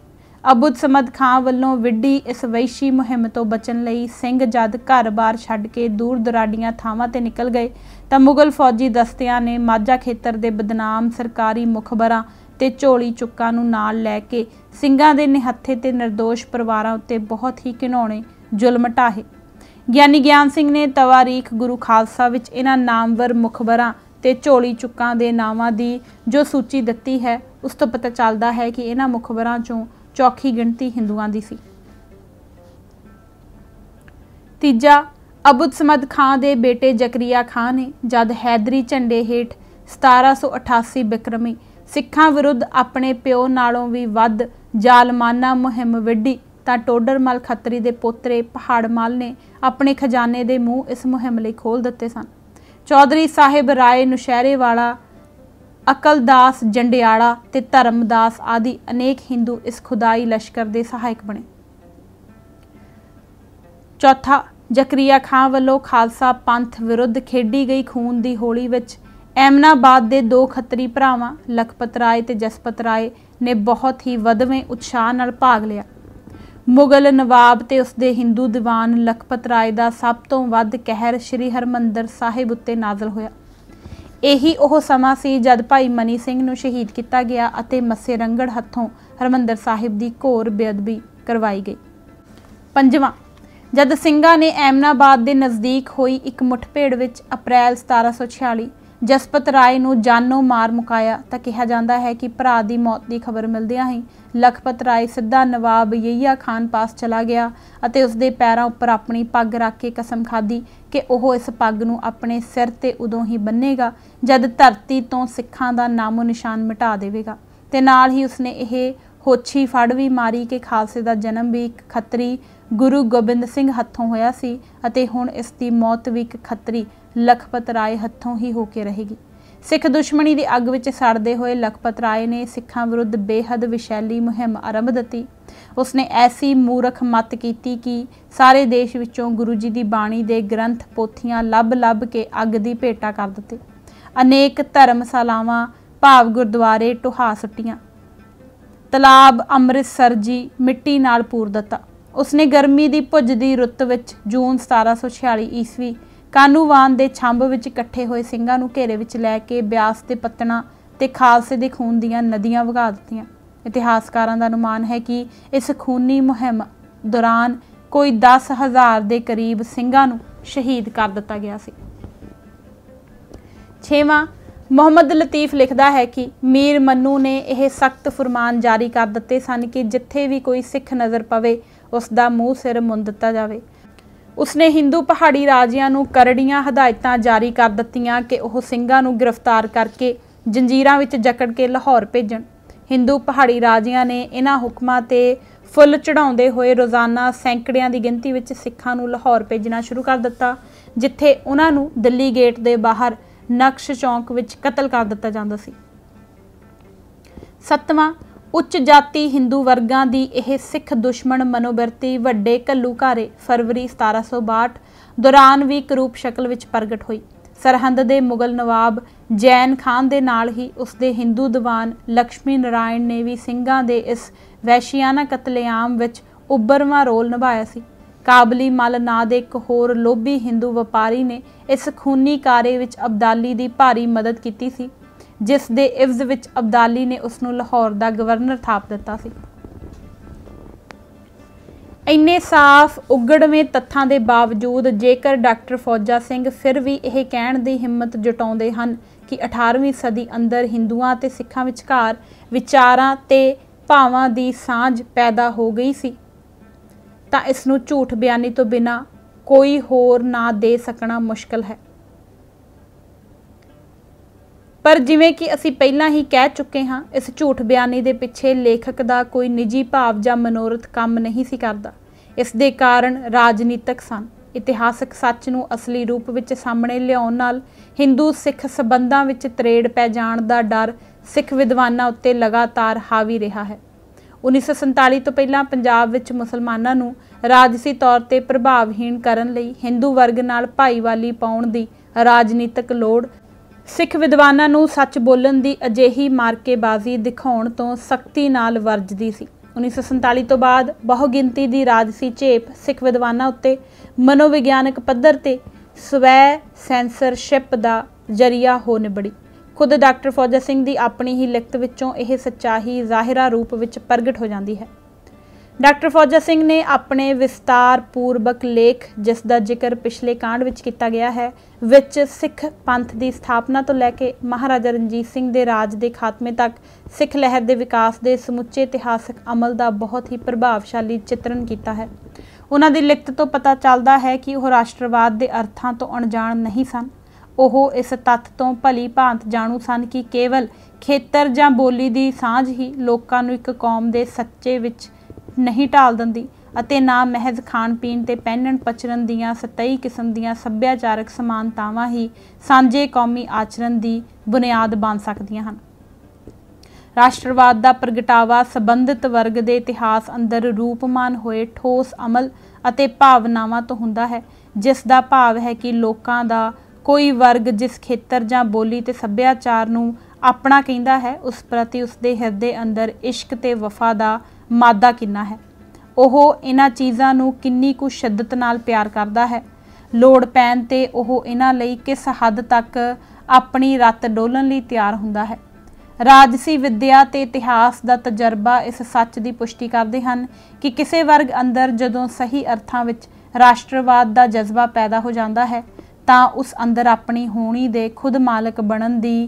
अबुद समद खां वल्लों विड्डी इस वैशी मुहिम तो बचन लई सिंह जद घर बार छड्ड के दूर दराड़ियां थावां ते निकल गए तां मुगल फौजी दस्तियां ने माझा खेतर दे बदनाम सरकारी मुखबरां ते झोली चुक्कां नूं नाल लै के ਸਿੰਘਾਂ ਦੇ ਨਿਹੱਥੇ ਤੇ निर्दोष परिवारां उत्ते बहुत ही घिनौणे जुल्म ढाहे। ਗਿਆਨੀ ਗਿਆਨ ਸਿੰਘ ਨੇ तवारीख गुरु खालसा विच इन्हां नामवर मुखबरां ते झोली चुक्कां दे नावां दी जो सूची दित्ती है उस तो पता चलदा है कि इन्हां मुखबरां चों चौखी गिणती हिंदुआं दी सी। तीजा, अबुद समद खां दे बेटे जकरिया खां ने जद हैदरी झंडे हेठ 1788 बिक्रमी सिखां विरुद्ध अपने प्यो नालों भी वध जालमाना मुहिम विड्ढी तां टोडरमल खत्री दे पोतरे पहाड़मल ने अपने खजाने दे मूँह इस मुहिम लई खोल दित्ते सन। चौधरी साहिब राय नौशहरे वाला, अकलदास जंडियाला ते धर्मदास आदि अनेक हिंदू इस खुदाई लश्कर के सहायक बने। चौथा, जकरिया खां वल्लों खालसा पंथ विरुद्ध खेडी गई खून की होली विच एमनाबाद के 2 खत्री भरावां लखपत राय ते जसपत राय ने बहुत ही वधवें उत्साह नाल भाग लिया। मुगल नवाब ते उसदे हिंदू दीवान लखपत राय का सब तो वध कहर श्री हरमंदर साहिब उत्ते नाज़िल होया। यही ਉਹ ਸਮਾਂ ਸੀ ਜਦ ਭਾਈ ਮਨੀ ਸਿੰਘ ਨੂੰ ਸ਼ਹੀਦ ਕੀਤਾ ਗਿਆ ਅਤੇ ਮੱਸੇ ਰੰਗੜ ਹੱਥੋਂ ਹਰਮੰਦਰ ਸਾਹਿਬ ਦੀ ਘੋਰ ਬੇਅਦਬੀ ਕਰਵਾਈ ਗਈ। ਪੰਜਵਾਂ, ਜਦ ਸਿੰਘਾਂ ਨੇ ਐਮਨਾਬਾਦ ਦੇ ਨਜ਼ਦੀਕ ਹੋਈ ਇੱਕ ਮੁੱਠਭੇੜ ਵਿੱਚ ਅਪ੍ਰੈਲ 1746 ਜਸਪਤ ਰਾਏ ਨੂੰ ਜਾਨੋਂ ਮਾਰ ਮੁਕਾਇਆ ਤਾਂ ਕਿਹਾ ਜਾਂਦਾ ਹੈ ਕਿ ਭਰਾ ਦੀ ਮੌਤ ਦੀ ਖਬਰ ਮਿਲਦਿਆਂ ਹੀ ਲਖਪਤ ਰਾਏ ਸਿੱਧਾ ਨਵਾਬ ਯਹੀਆ ਖਾਨ ਪਾਸ ਚਲਾ ਗਿਆ ਅਤੇ ਉਸਦੇ ਪੈਰਾਂ ਉੱਪਰ ਆਪਣੀ ਪੱਗ ਰੱਖ ਕੇ ਕਸਮ ਖਾਧੀ ਕਿ ਉਹ ਇਸ ਪੱਗ ਨੂੰ ਆਪਣੇ ਸਿਰ ਤੇ ਉਦੋਂ ਹੀ ਬੰਨੇਗਾ ਜਦ ਧਰਤੀ ਤੋਂ ਸਿੱਖਾਂ ਦਾ ਨਾਮੋ ਨਿਸ਼ਾਨ ਮਿਟਾ ਦੇਵੇਗਾ ਤੇ ਨਾਲ ਹੀ ਉਸਨੇ ਇਹ ਹੋਛੀ ਫੜ ਵੀ ਮਾਰੀ ਕਿ ਖਾਲਸੇ ਦਾ ਜਨਮ ਵੀ ਇੱਕ ਖੱਤਰੀ ਗੁਰੂ ਗੋਬਿੰਦ ਸਿੰਘ ਹੱਥੋਂ ਹੋਇਆ ਸੀ ਅਤੇ ਹੁਣ ਇਸ ਦੀ ਮੌਤ ਵੀ ਇੱਕ ਖੱਤਰੀ ਲਖਪਤ ਰਾਏ ਹੱਥੋਂ ਹੀ ਹੋ ਕੇ ਰਹੇਗੀ। ਸਿੱਖ ਦੁਸ਼ਮਣੀ ਦੀ ਅੱਗ ਵਿੱਚ ਸੜਦੇ ਹੋਏ ਲਖਪਤ ਰਾਏ ਨੇ ਸਿੱਖਾਂ ਵਿਰੁੱਧ ਬੇਹੱਦ ਵਿਸ਼ੈਲੀ ਮੁਹਿੰਮ ਆਰੰਭ ਦਿੱਤੀ। ਉਸਨੇ ਐਸੀ ਮੂਰਖ ਮੱਤ ਕੀਤੀ ਕਿ ਸਾਰੇ ਦੇਸ਼ ਵਿੱਚੋਂ ਗੁਰੂ ਜੀ ਦੀ ਬਾਣੀ ਦੇ ਗ੍ਰੰਥ ਪੋਥੀਆਂ ਲੱਭ ਕੇ ਅੱਗ ਦੀ ਭੇਟਾ ਕਰ ਦਿੱਤੇ। ਅਨੇਕ ਧਰਮਸ਼ਾਲਾਵਾਂ ਭਾਵ ਗੁਰਦੁਆਰੇ ਢੁਹਾ ਸੁੱਟੀਆਂ। ਤਲਾਬ ਅੰਮ੍ਰਿਤਸਰ ਜੀ ਮਿੱਟੀ ਨਾਲ ਪੂਰ ਦਿੱਤਾ। ਉਸਨੇ ਗਰਮੀ ਦੀ ਭੁੱਜਦੀ ਰੁੱਤ ਵਿੱਚ ਜੂਨ 1746 ਈਸਵੀ ਕਾਨੂੰਵਾਨ ਦੇ ਛੰਭ ਵਿੱਚ ਇਕੱਠੇ ਹੋਏ ਸਿੰਘਾਂ ਨੂੰ ਘੇਰੇ ਵਿੱਚ ਲੈ ਕੇ ਬਿਆਸ ਦੇ ਪੱਤਣਾ ਤੇ ਖਾਲਸੇ ਦੇ ਖੂਨ ਦੀਆਂ ਨਦੀਆਂ ਵਗਾ ਦਿੱਤੀਆਂ। ਇਤਿਹਾਸਕਾਰਾਂ ਦਾ ਅਨੁਮਾਨ ਹੈ ਕਿ ਇਸ ਖੂਨੀ ਮੁਹਿੰਮ ਦੌਰਾਨ ਕੋਈ 10,000 ਦੇ ਕਰੀਬ ਸਿੰਘਾਂ ਨੂੰ ਸ਼ਹੀਦ ਕਰ ਦਿੱਤਾ ਗਿਆ ਸੀ। 6ਵਾਂ, ਮੁਹੰਮਦ ਲਤੀਫ ਲਿਖਦਾ ਹੈ ਕਿ ਮੀਰ ਮੰਨੂ ਨੇ ਇਹ ਸਖਤ ਫਰਮਾਨ ਜਾਰੀ ਕਰ ਦਿੱਤੇ ਸਨ ਕਿ ਜਿੱਥੇ ਵੀ ਕੋਈ ਸਿੱਖ ਨਜ਼ਰ ਪਵੇ ਉਸ ਦਾ ਮੂੰਹ ਸਿਰ ਮੁੰਨ ਦਿੱਤਾ ਜਾਵੇ। ਉਸਨੇ ਹਿੰਦੂ ਪਹਾੜੀ ਰਾਜਿਆਂ ਨੂੰ ਕਰੜੀਆਂ ਹਦਾਇਤਾਂ ਜਾਰੀ ਕਰ ਦਿੱਤੀਆਂ ਕਿ ਉਹ ਸਿੰਘਾਂ ਨੂੰ ਗ੍ਰਿਫਤਾਰ ਕਰਕੇ ਜੰਜੀਰਾਂ ਵਿੱਚ ਜਕੜ ਕੇ ਲਾਹੌਰ ਭੇਜਣ। ਹਿੰਦੂ ਪਹਾੜੀ ਰਾਜਿਆਂ ਨੇ ਇਹਨਾਂ ਹੁਕਮਾਂ ਤੇ ਫੁੱਲ ਚੜਾਉਂਦੇ ਹੋਏ ਰੋਜ਼ਾਨਾ ਸੈਂਕੜਿਆਂ ਦੀ ਗਿਣਤੀ ਵਿੱਚ ਸਿੱਖਾਂ ਨੂੰ ਲਾਹੌਰ ਭੇਜਣਾ ਸ਼ੁਰੂ ਕਰ ਦਿੱਤਾ, ਜਿੱਥੇ ਉਹਨਾਂ ਨੂੰ ਦਿੱਲੀ ਗੇਟ ਦੇ ਬਾਹਰ ਨਕਸ਼ ਚੌਂਕ ਵਿੱਚ ਕਤਲ ਕਰ ਦਿੱਤਾ ਜਾਂਦਾ ਸੀ। 7ਵਾਂ, ਉੱਚ ਜਾਤੀ ਹਿੰਦੂ ਵਰਗਾਂ ਦੀ ਇਹ ਸਿੱਖ ਦੁਸ਼ਮਣ ਮਨੋਬਿਰਤੀ ਵੱਡੇ ਘੱਲੂਘਾਰੇ ਫਰਵਰੀ 1762 ਦੌਰਾਨ ਵੀ ਕਰੂਪ ਸ਼ਕਲ ਵਿੱਚ ਪ੍ਰਗਟ ਹੋਈ। ਸਰਹੰਦ ਦੇ ਮੁਗਲ ਨਵਾਬ ਜੈਨ ਖਾਨ ਦੇ ਨਾਲ ਹੀ ਉਸਦੇ ਹਿੰਦੂ ਦੀਵਾਨ ਲక్ష్ਮੀ ਨਾਰਾਇਣ ਨੇ ਵੀ ਸਿੰਘਾਂ ਦੇ ਇਸ ਵੈਸ਼ੀਆਨਾ ਕਤਲੇਆਮ ਵਿੱਚ ਉੱਭਰਵਾਂ ਰੋਲ ਨਿਭਾਇਆ ਸੀ। ਕਾਬਲੀ ਮਲ ਨਾਂ ਦੇ ਇੱਕ ਹੋਰ ਲੋਭੀ ਹਿੰਦੂ ਵਪਾਰੀ ਨੇ ਇਸ ਖੂਨੀ ਕਾਰੇ ਵਿੱਚ ਅਬਦਾਲੀ ਦੀ ਭਾਰੀ ਮਦਦ ਕੀਤੀ ਸੀ, ਜਿਸ ਦੇ ਇਵਜ਼ ਵਿੱਚ ਅਬਦਾਲੀ ਨੇ ਉਸ ਨੂੰ ਲਾਹੌਰ ਦਾ ਗਵਰਨਰ ਥਾਪ ਦਿੱਤਾ ਸੀ। ਇੰਨੇ ਸਾਫ਼ ਉਗੜਵੇਂ ਤੱਥਾਂ ਦੇ ਬਾਵਜੂਦ ਜੇਕਰ ਡਾਕਟਰ ਫੌਜਾ ਸਿੰਘ ਫਿਰ ਵੀ ਇਹ ਕਹਿਣ ਦੀ ਹਿੰਮਤ ਜੁਟਾਉਂਦੇ ਹਨ ਕਿ 18ਵੀਂ ਸਦੀ ਅੰਦਰ ਹਿੰਦੂਆਂ ਅਤੇ ਸਿੱਖਾਂ ਵਿਚਕਾਰ ਵਿਚਾਰਾਂ ਤੇ ਭਾਵਾਂ ਦੀ ਸਾਂਝ ਪੈਦਾ ਹੋ ਗਈ ਸੀ, ਤਾਂ ਇਸ ਨੂੰ ਝੂਠ ਬਿਆਨੀ ਤੋਂ ਬਿਨਾਂ ਕੋਈ ਹੋਰ ਨਾ ਦੇ ਸਕਣਾ ਮੁਸ਼ਕਲ ਹੈ। ਪਰ ਜਿਵੇਂ ਕਿ ਅਸੀਂ ਪਹਿਲਾਂ ਹੀ ਕਹਿ ਚੁੱਕੇ ਹਾਂ, ਇਸ ਝੂਠ ਬਿਆਨੀ ਦੇ ਪਿੱਛੇ ਲੇਖਕ ਦਾ ਕੋਈ ਨਿੱਜੀ ਭਾਵ ਜਾਂ ਮਨੋਰਥ ਕੰਮ ਨਹੀਂ ਸੀ ਕਰਦਾ। ਇਸ ਦੇ ਕਾਰਨ ਰਾਜਨੀਤਿਕ ਸਨ। ਇਤਿਹਾਸਕ ਸੱਚ ਨੂੰ ਅਸਲੀ ਰੂਪ ਵਿੱਚ ਸਾਹਮਣੇ ਲਿਆਉਣ ਨਾਲ ਹਿੰਦੂ ਸਿੱਖ ਸਬੰਧਾਂ ਵਿੱਚ ਤਰੇੜ ਪੈ ਜਾਣ ਦਾ ਡਰ ਸਿੱਖ ਵਿਦਵਾਨਾਂ ਉੱਤੇ ਲਗਾਤਾਰ ਹਾਵੀ ਰਿਹਾ ਹੈ। 1947 ਤੋਂ ਪਹਿਲਾਂ ਪੰਜਾਬ ਵਿੱਚ ਮੁਸਲਮਾਨਾਂ ਨੂੰ ਰਾਜਸੀ ਤੌਰ ਤੇ ਪ੍ਰਭਾਵਹੀਣ ਕਰਨ ਲਈ ਹਿੰਦੂ ਵਰਗ ਨਾਲ ਭਾਈਵਾਲੀ ਪਾਉਣ ਦੀ ਰਾਜਨੀਤਿਕ ਲੋੜ सिख विद्वानां नूं सच बोलण दी अजिही मारकेबाजी दिखाउण तो सख्ती नाल वरजदी सी। 1947 तो बाद बहुगिनती की राजसी झेप सिख विद्वानां उत्ते मनोविग्यानक पद्धर ते स्वै सैंसरशिप का जरिया हो निबड़ी। खुद डॉक्टर फौजा सिंह की अपनी ही लिखत विचों यह सच्चाई ज़ाहिरा रूप विच प्रगट हो जाती है। डॉक्टर फौजा सिंह ने अपने विस्तार पूर्वक लेख, जिसका जिक्र पिछले कांड विच किया गया है, विच सिख पंथ की स्थापना तो लैके महाराजा रणजीत सिंह के राज के खात्मे तक सिख लहर के विकास के समुचे इतिहासक अमल का बहुत ही प्रभावशाली चित्रण किया है। उन्हां दी लिखत तो पता चलता है कि वह राष्ट्रवाद के अर्थां तो अणजाण नहीं सन। ਉਹ इस तत्थ तो भली भांत जाणू सन कि केवल खेतर जां बोली की सांझ ही लोकां नूं एक कौम के सच्चे विच नहीं ढाल दिंदी ਅਤੇ ना महज खाण पीण ते पहनण पचरन दीआं सतई किस्म दीआं सभ्याचारक समानतावां ही सांझे कौमी आचरण की बुनियाद बन सकदियां हन। राष्ट्रवाद का प्रगटावा संबंधित वर्ग के इतिहास अंदर रूपमान होए ठोस अमल ਅਤੇ भावनावां तो हुंदा है, जिसका भाव है कि लोकां दा कोई वर्ग जिस खेतर जां बोली ते सभ्याचार नूं अपना कहता है, उस प्रति उसके हिरदे अंदर इश्क ते वफा दा मादा किन्ना है। ਉਹ इन्हां चीज़ां नूं किन्नी कुछ शिद्दत नाल प्यार करता है। लोड़ पैण ते ਉਹ इन्हां लई किस हद तक अपनी रत डोलण लई तैयार हुंदा है। राजसी विद्या ते इतिहास का तजर्बा इस सच की पुष्टि करते हैं कि किसी वर्ग अंदर जदों सही अर्थां विच राष्ट्रवाद का जज्बा पैदा हो जाता है तां उस अंदर अपनी होनी दे खुद मालक बनन दी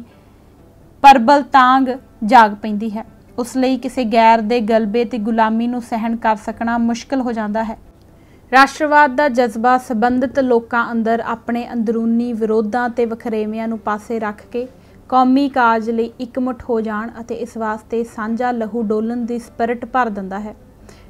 प्रबल तांग जाग पैंदी है। उस लई किसी गैर दे गलबे ते गुलामी नूं सहन कर सकना मुश्किल हो जाता है। राष्ट्रवाद का जज्बा संबंधित लोकां अंदर अपने अंदरूनी विरोधां ते वखरेविआं नूं पासे रख के कौमी काज लई इकमुठ हो जाण अते इस वास्ते सांझा लहू डोलन दी स्पिरिट भर दिंदा है।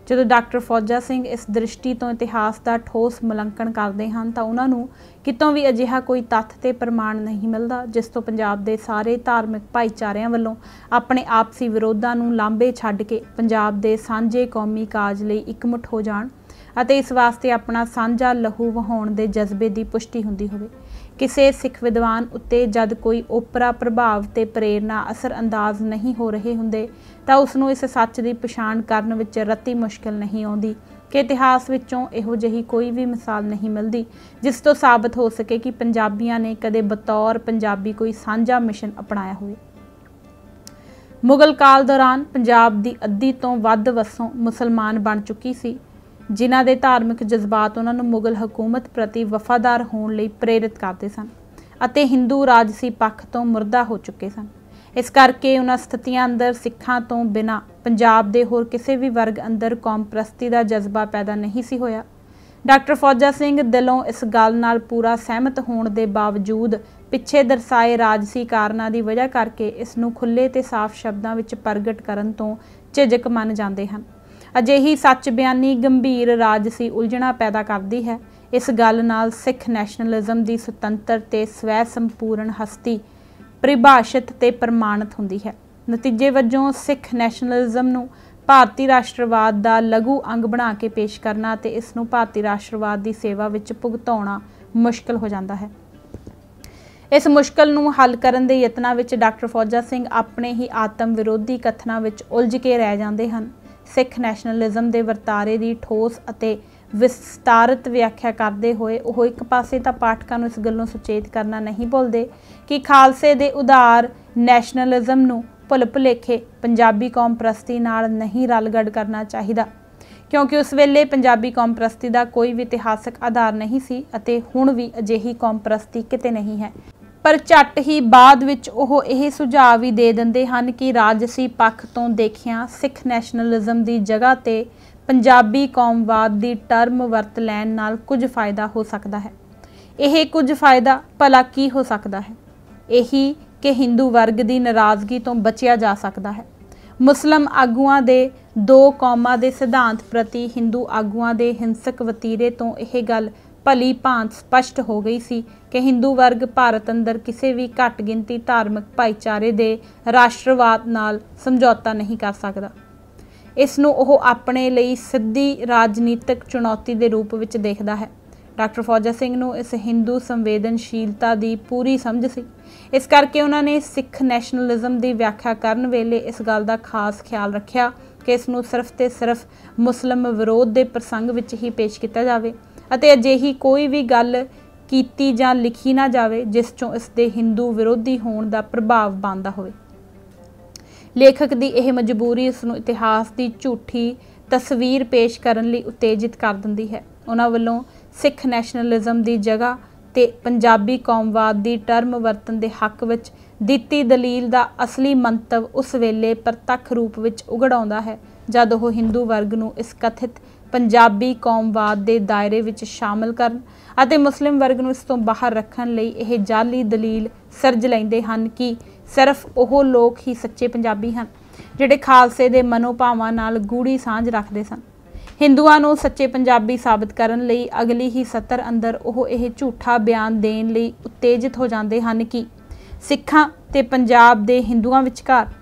ਜਦੋਂ डॉक्टर फौजा सिंह इस दृष्टि तो इतिहास का ठोस मुलंकन करते हैं तो उन्होंने कितों भी अजिहा कोई तत्थ ते प्रमाण नहीं मिलता जिस तो पंजाब के सारे धार्मिक भाईचारिਆਂ ਵੱਲੋਂ अपने आपसी विरोधां नूं लांभे छड्ड के पंजाब के सांझे कौमी काज लई इकमुठ हो जाण ਅਤੇ इस वास्ते अपना सांझा लहू वहाउण के जज्बे की पुष्टि हुंदी होवे। किसी सिख विद्वान उत्ते जद कोई ओपरा प्रभाव ते प्रेरणा असर अंदाज नहीं हो रहे हुंदे तां उसनूं इस सच की पछाण करन विच रत्ती मुश्किल नहीं आउंदी कि इतिहास विचों इहो जिही कोई भी मिसाल नहीं मिलती जिस तो साबित हो सके कि पंजाबियां ने कदे बतौर पंजाबी कोई साझा मिशन अपनाया होवे। मुगल काल दौरान पंजाब की अद्धी तो वध वसों मुसलमान बन चुकी सी, जिन्हां दे धार्मिक जज्बात उन्हां नूं मुगल हुकूमत प्रति वफादार होण लई प्रेरित करते सन अते हिंदू राजसी पक्ष तो मुर्दा हो चुके सन। इस करके उन्हां स्थितियां अंदर सिखां तो बिना पंजाब दे होर किसी भी वर्ग अंदर कौम प्रस्ती का जज्बा पैदा नहीं सी होया। डॉक्टर फौजा सिंह दिलों इस गल नाल पूरा सहमत होने के बावजूद पिछे दर्शाए राजसी कारणों की वजह करके इसनूं खुले ते साफ शब्दों विच प्रगट करन तो झिझक मन जाते हैं। अजिही सच बयानी गंभीर राजसी उलझना पैदा करती है। इस गल नाल सिख नैशनलिज्म की सुतंत्र ते स्वै संपूर्ण हस्ती परिभाषित ते प्रमाणित हुंदी है। नतीजे वजों सिख नैशनलिज्म नूं भारती राष्ट्रवाद का लघु अंग बना के पेश करना ते इसनूं भारती राष्ट्रवाद की सेवा विच भुगताउणा मुश्किल हो जाता है। इस मुश्किल नूं हल करन दे यत्नां विच डॉक्टर फौजा सिंह अपने ही आत्म विरोधी कथनां विच उलझ के रह जाते हैं। सिख नैशनलिज्म के वरतारे की ठोस अते विस्तारित व्याख्या करते हुए वह एक पासे तो पाठकों इस गलों सुचेत करना नहीं भुलते कि खालसे के उदार नैशनलिज्म नूं भुल भुलेखे पंजाबी कौम प्रस्ती नाल नहीं रलगड़ करना चाहिए, क्योंकि उस वेले पंजाबी कौम प्रस्ती का कोई भी इतिहासक आधार नहीं सी अते हुण भी अजिही कौम प्रस्ती किते नहीं है। पर झट ही बाद विच ओह यह सुझाव भी दे दिंदे हन कि राजसी पक्ष तो देखिया सिख नैशनलिज्म की जगह ते पंजाबी कौमवाद की टर्म वरत लैण नाल कुछ फायदा हो सकता है। यह कुछ फायदा भला की हो सकता है? यही कि हिंदू वर्ग की नाराज़गी तो बचिया जा सकता है। मुस्लिम आगुआं दे दो कौमां दे सिद्धांत प्रति हिंदू आगुआं दे हिंसक वतीरे तो यह गल भली भांत स्पष्ट हो गई सी कि हिंदू वर्ग भारत अंदर किसी भी घट गिनती धार्मिक भाईचारे दे राष्ट्रवाद नाल समझौता नहीं कर सकता। इसनूं ओह अपने लिए सीधी राजनीतिक चुनौती के रूप में देखता है। डॉक्टर फौजा सिंह नूं इस हिंदू संवेदनशीलता की पूरी समझ सी। इस करके उन्होंने सिख नैशनलिज्म की व्याख्या करन वेले इस गल का खास ख्याल रखिया कि इसनूं सिर्फ तो सिर्फ मुस्लिम विरोध के प्रसंग विच ही पेश किया जाए अते अजिही कोई भी गल कीती जां लिखी ना जाए जिस चों इसके हिंदू विरोधी होने का प्रभाव बनता होवे। लेखक की यह मजबूरी उसनूं इतिहास की झूठी तस्वीर पेश करने लई उत्तेजित कर दिंदी है। उन्हां वल्लों सिख नैशनलिज्म की जगह ते पंजाबी कौमवाद की टर्म वरतन के हक विच दिती दलील का असली मंतव उस वेले प्रतख रूप विच उघड़ आउंदा है जद वो हिंदू वर्ग नूं इस कथित पंजाबी कौमवाद के दायरे विच शामिल करन अते मुस्लिम वर्ग नूं इस तों बाहर रखण लई यह जाली दलील सिरज लैंदे हन कि सिर्फ वो लोग ही सच्चे पंजाबी हैं जिहड़े खालसे दे मनोभावां नाल गूढ़ी सांझ रखते सन। हिंदुआं नूं सच्चे पंजाबी साबित करन लई अगली ही सतर अंदर वो यह झूठा बयान देण लई उत्तेजित हो जाते हैं कि सिखां ते पंजाब दे हिंदुआं विचकार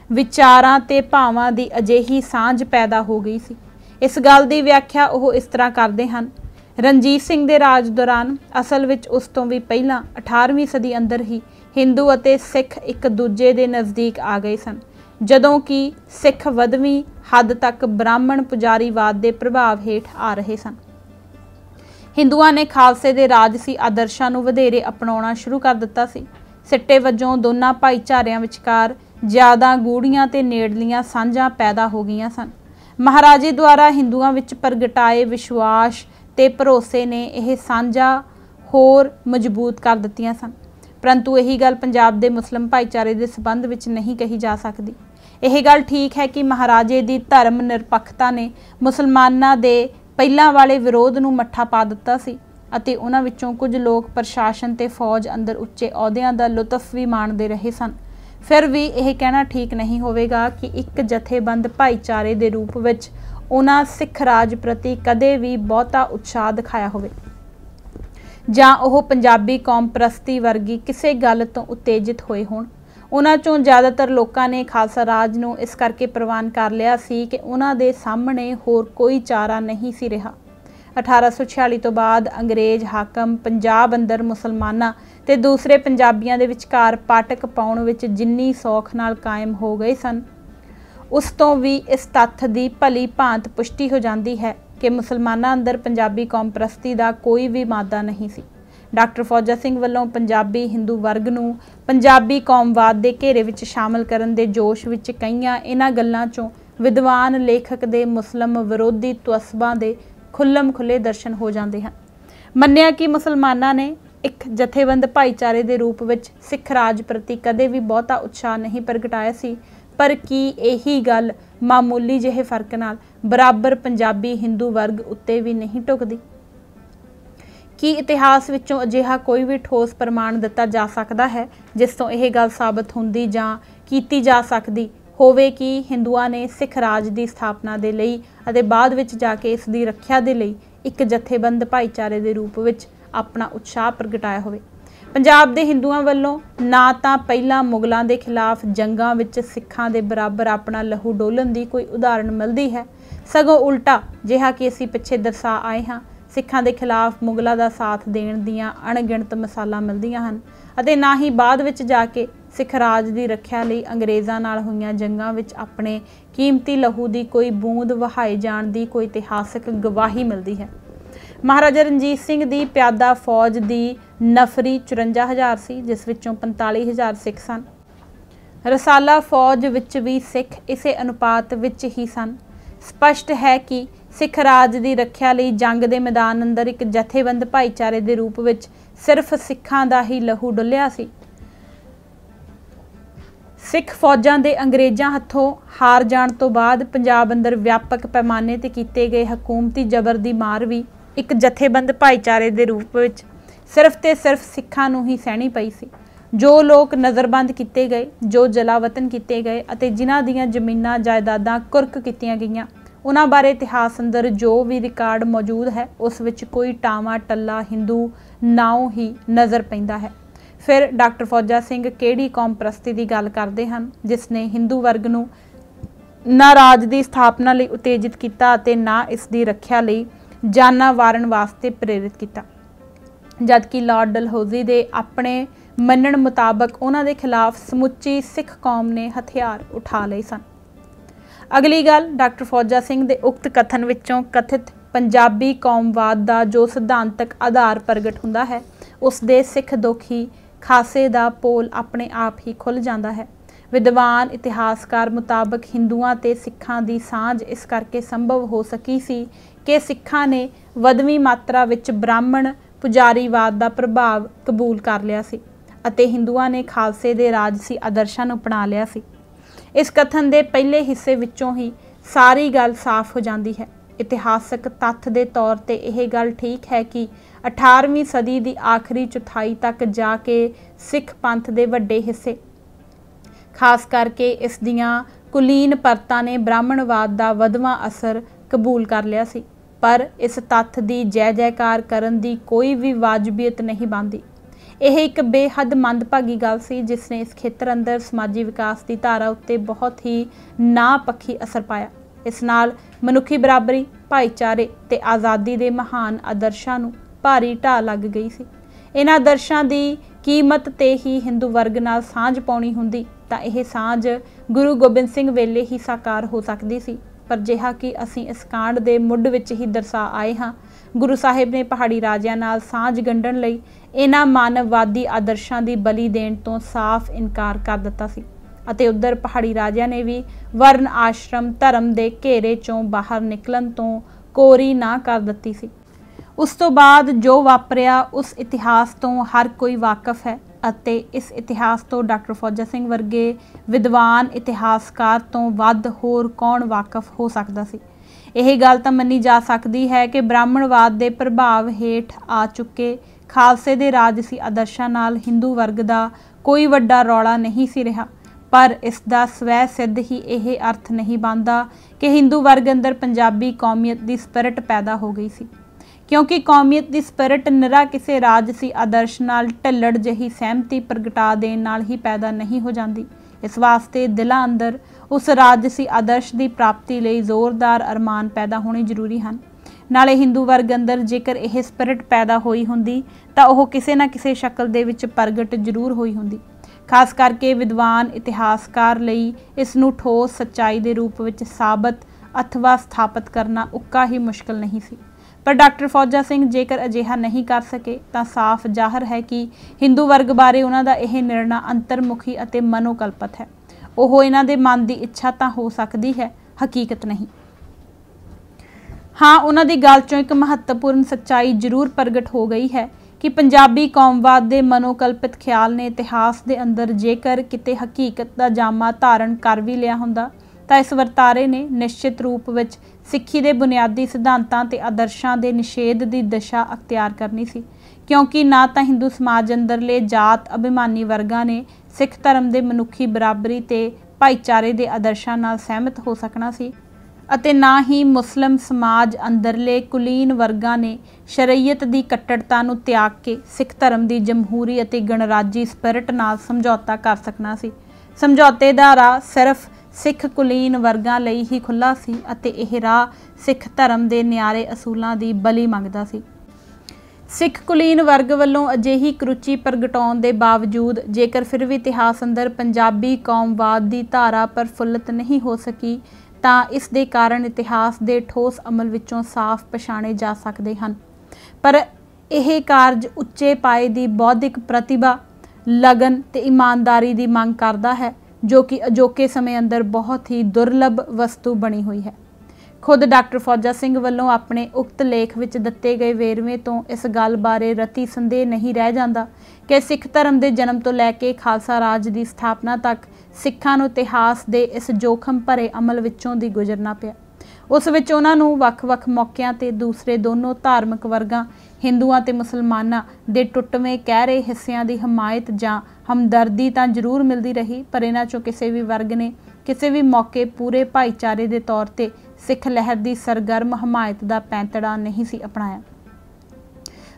विचारां ते भावां दी अजिही सांझ पैदा हो गई सी। इस गल की व्याख्या वो इस तरह करते हैं, रणजीत सिंह के राज दौरान असल विच उस तो भी पहला 18वीं सदी अंदर ही हिंदू अते सिख एक दूजे के नज़दीक आ गए सन जदों कि सिख वधवीं हद तक ब्राह्मण पुजारीवाद के प्रभाव हेठ आ रहे सन। हिंदुआं ने खालसे के राजसी आदर्शां नूं वधेरे अपनाउणा शुरू कर दिता सी। सिट्टे वजों दोनों भाईचारिਆਂ विचकार ज़्यादा गूढ़ियां ते नेड़लियां सांझां पैदा हो गईयां सन। महाराजे द्वारा हिंदुआं विच प्रगटाए विश्वास ते भरोसे ने यह सांझा होर मजबूत कर दित्तियां सन, परंतु यही गल पंजाब के मुस्लिम भाईचारे के संबंध विच नहीं कही जा सकती। यह गल ठीक है कि महाराजे की धर्म निरपक्षता ने मुसलमानां दे पहलां वाले विरोध नूं मट्ठा पा दिता सी अते उन्हां विचों कुछ लोग प्रशासन ते फौज अंदर उच्चे अहुदियां दा लुत्फ भी माणदे रहे सन। फिर भी यह कहना ठीक नहीं होवेगा कि एक जथेबंद भाईचारे के रूप विच उन्हां सिख राज प्रति कदे भी बहुता उत्साह दिखाया होवे जां ओह पंजाबी कौम परस्ती वर्गी किसी गल तो उत्तेजित होए होण। उन्हां चों ज़्यादातर लोगों ने खालसा राज नूं इस करके प्रवान कर लिया सी कि उन्हां दे सामने होर कोई चारा नहीं सी रहा। 1846 तो बाद अंग्रेज हाकम पंजाब अंदर मुसलमानां ते दूसरे पंजाबियों के विचकार पाटक पाउण विच जिन्नी सौख नाल कायम हो गए सन उस तो भी इस तत्थ की भली भांत पुष्टि हो जाती है कि मुसलमानां अंदर पंजाबी कौम परस्ती का कोई भी मादा नहीं सी। डॉक्टर फौजा सिंह वल्लों पंजाबी हिंदू वर्ग नूं पंजाबी कौमवाद के घेरे विच शामिल करन दे जोश विच कईयां इन्हां गल्लां चों विद्वान लेखक दे मुस्लिम विरोधी तवस्बां दे खुल्लम खुले दर्शन हो जाते हैं। मन्निया कि मुसलमानां ने एक जथेबंद भाईचारे के रूप में सिख राज प्रति कदे भी बहुता उत्साह नहीं प्रगटाया सी, पर कि यही गल मामूली जिहे फर्क नाल बराबर पंजाबी हिंदू वर्ग उत्ते भी नहीं टुकदी। कि इतिहास विचों अजिहा कोई भी ठोस प्रमाण दिता जा सकता है जिस तो यह गल साबित होंदी जां कीती जा सकती होवे कि हिंदुआं ने सिख राज की स्थापना दे लई अते बाद विच जाके इस दी रखिया दे लई एक जथेबंद भाईचारे के रूप विच अपना उत्साह प्रगटाया होवे। पंजाब दे हिंदुआं वल्लों ना तां पहला मुगलों के खिलाफ जंगां विच सिखां दे बराबर अपना लहू डोलन की कोई उदाहरण मिलती है, सगों उल्टा जिहा कि असीं पिछे दर्शा आए हाँ सिखां दे खिलाफ मुगलों का साथ देण दीआं अणगिणत मिसालां मिलदियां हन अते ना ही बाद विच जाके सिख राज की रखिया लई अंग्रेज़ां नाल होईयां जंगां विच अपने कीमती लहू की कोई बूंद वहाए जाण की कोई इतिहासक गवाही मिलती है। महाराजा रणजीत सिंह की प्यादा फौज की नफरी 54,000 सी जिस विचों 45,000 सिख सन। रसाला फौज विच भी सिख इसे अनुपात विच ही सन। स्पष्ट है कि सिख राज की रखिया लई जंग के मैदान अंदर एक जथेबंद भाईचारे के रूप में सिर्फ सिखां दा ही लहू डुलिया सी। सिख फौजां दे अंग्रेज़ां हत्थों हार जाण तो बाद पंजाब अंदर व्यापक पैमाने ते कीते गए हकूमती जबर की मार भी एक जथेबंद भाईचारे के रूप में सिर्फ तो सिर्फ सिखां नूं ही सहनी पई सी। जो लोग नज़रबंद किए गए, जो जलावतन किए गए अते जिन्हां दीयां जमीनां जायदादां कुर्क कीतियां गईयां उन्हां बारे इतिहास अंदर जो भी रिकार्ड मौजूद है उस विच कोई टावा टल्ला हिंदू नाओ ही नज़र पैंदा है। फिर डॉक्टर फौजा सिंह किहड़ी कौम परस्ती की गल करते हैं जिसने हिंदू वर्ग नूं ना राज की स्थापना लई उत्तेजित किया अते ना इसकी रखिया लई जाना वारन वास्ते प्रेरित किया, जबकि लॉर्ड डलहौजी दे अपने मनण मुताबक उन्हां दे खिलाफ समुची सिख कौम ने हथियार उठा लए सन। अगली गल, डॉक्टर फौजा सिंह दे उक्त कथन विचों कथित पंजाबी कौमवाद दा जो सिद्धांतक आधार प्रगट हुंदा है, उस दे सिख दुखी खासे दा पोल अपने आप ही खुल जाता है। विद्वान इतिहासकार मुताबक हिंदुआं ते सिखां दी सांझ इस करके संभव हो सकी सी कि सिखां ने वधवी मात्रा विच ब्राह्मण पुजारीवाद दा प्रभाव कबूल कर लिया सी अते हिंदुआं ने खालसे दे राजसी आदर्शां नूं अपना लिया सी। इस कथन दे पहले हिस्से विचों ही सारी गल साफ हो जाती है। इतिहासक तत्थ दे तौर ते यह गल ठीक है कि 18वीं सदी की आखिरी चौथाई तक जाके सिख पंथ दे वड्डे हिस्से, खास करके इस दियां कुलीन परतां ने ब्राह्मणवाद दा वधवा असर कबूल कर लिया सी, पर इस तत्थ की जय जयकार करन दी कोई भी वाजबियत नहीं बनती। यह एक बेहद मंदभागी गल सी जिसने इस खेत्र अंदर समाजी विकास की धारा उत्ते बहुत ही नापक्षी असर पाया। इस नाल मनुखी बराबरी, भाईचारे ते आज़ादी के महान आदर्शां नूं भारी ढाह लग गई सी। इन्हां आदर्शां की कीमत ते ही हिंदू वर्ग नाल सांझ पाउणी हुंदी तां यह सांझ गुरु गोबिंद सिंह वेले ही साकार हो सकदी सी, पर जिहा कि असीं इस कांड दे मुੱਢ विच ही दर्शा आए हाँ, गुरु साहिब ने पहाड़ी राजिਆਂ नाल सांझ गंढण लई इन्हां मानववादी आदर्शां दी बली देण तो साफ इनकार कर दिता सी ਅਤੇ उधर पहाड़ी राजिਆਂ ने भी वर्ण आश्रम धर्म के घेरे चों बाहर निकलन तो कोरी ना कर दिती सी। उस तो बाद जो वापरिया उस इतिहास तो हर कोई वाकफ है ਅਤੇ इस इतिहास तो डॉक्टर फौजा सिंह वर्गे विद्वान इतिहासकार तो वध होर कौन वाकफ हो सकता सी। यह गल तो मनी जा सकती है कि ब्राह्मणवाद के प्रभाव हेठ आ चुके खालसे के राजसी आदर्शां नाल हिंदू वर्ग का कोई वड्डा रौला नहीं सी रहा, पर इसका स्वै सिद्ध ही यह अर्थ नहीं बनता कि हिंदू वर्ग अंदर पंजाबी कौमीयत की स्पिरिट पैदा हो गई सी, क्योंकि कौमीयत की स्पिरिट निरा किसी राजसी आदर्श नाल ढिल्लड़ जही सहमति प्रगटा देण नाल ही पैदा नहीं हो जाती। इस वास्ते दिलां अंदर उस राजसी आदर्श की प्राप्ति लई जोरदार अरमान पैदा होने जरूरी हैं। नाले हिंदू वर्ग अंदर जेकर यह स्पिरिट पैदा होई हुंदी तां ओह किसी ना किसी शक्ल दे विच प्रगट जरूर होई हुंदी। खास करके विद्वान इतिहासकार लई इस नूं ठोस सच्चाई के रूप में साबित अथवा स्थापित करना उक्का ही मुश्किल नहीं सी। पर डॉक्टर फौजा सिंह जेकर अजिहा नहीं कर सके तो साफ जाहिर है कि हिंदू वर्ग बारे उन्हां दा यह निर्णय अंतर्मुखी अते मनोकल्पित है। ओह इन्हां दे मन की इच्छा तो हो सकती है, हकीकत नहीं। हाँ, उन्हां दी गल चों एक महत्वपूर्ण सच्चाई जरूर प्रगट हो गई है कि पंजाबी कौमवाद के मनोकल्पित ख्याल ने इतिहास के अंदर जेकर किते हकीकत का जामा धारण कर भी लिया हुंदा तां इस वर्तारे ने निश्चित रूप विच सिक्खी के बुनियादी सिद्धांतां ते आदर्शां के निषेध की दिशा अख्तियार करनी सी, क्योंकि ना तो हिंदू समाज अंदरले जात अभिमानी वर्गां ने सिख धर्म के मनुखी बराबरी ते भाईचारे के आदर्शां नाल सहमत हो सकना सी ਅਤੇ ना ही मुस्लिम समाज अंदरले कुलीन वर्गां ने शरीयत की कट्टरता नूं त्याग के सिख धर्म की जमहूरी ਅਤੇ गणराजी स्पिरिट नाल समझौता कर सकना सी। समझौते दा राह सिर्फ सिख कुलीन वर्गां लई ही खुला सी ਅਤੇ ਇਹ राह सिख धर्म के न्यारे असूलों की बली मंगदा सी। सिख कुलीन वर्ग वालों अजिही करुचि प्रगटाउण के बावजूद जेकर फिर भी इतिहास अंदर पंजाबी कौमवाद की धारा प्रफुल्लित नहीं हो सकी तां इस दे कारण इतिहास के ठोस अमल विचों साफ पछाणे जा सकते हैं। पर यह कारज उच्चे पाए की बौद्धिक प्रतिभा, लगन ते ईमानदारी की मंग करता है, जो कि अजोके समय अंदर बहुत ही दुर्लभ वस्तु बनी हुई है। खुद डॉक्टर फौजा सिंह वालों अपने उक्त लेख विच दिते गए वेरवे तो इस गल बारे रती संदेह नहीं रह जाता कि सिख धर्म के जन्म तो लैके खालसा राज की स्थापना तक सिखां नूं इतिहास के इस जोखम भरे अमल विचों दी गुजरना पिया। उस विच उन्हां नूं वख-वख मौकिਆਂ ते दूसरे दोनों धार्मिक वर्गां हिंदुआं ते मुसलमानां दे टुटवें कहरे हिस्सिਆਂ की हमायत जां हमदर्दी तां जरूर मिलती रही, पर इन्हां चों किसी भी वर्ग ने किसी भी मौके पूरे भाईचारे के तौर पर सिख लहर की सरगर्म हमायत का पैंतड़ा नहीं सी अपनाया।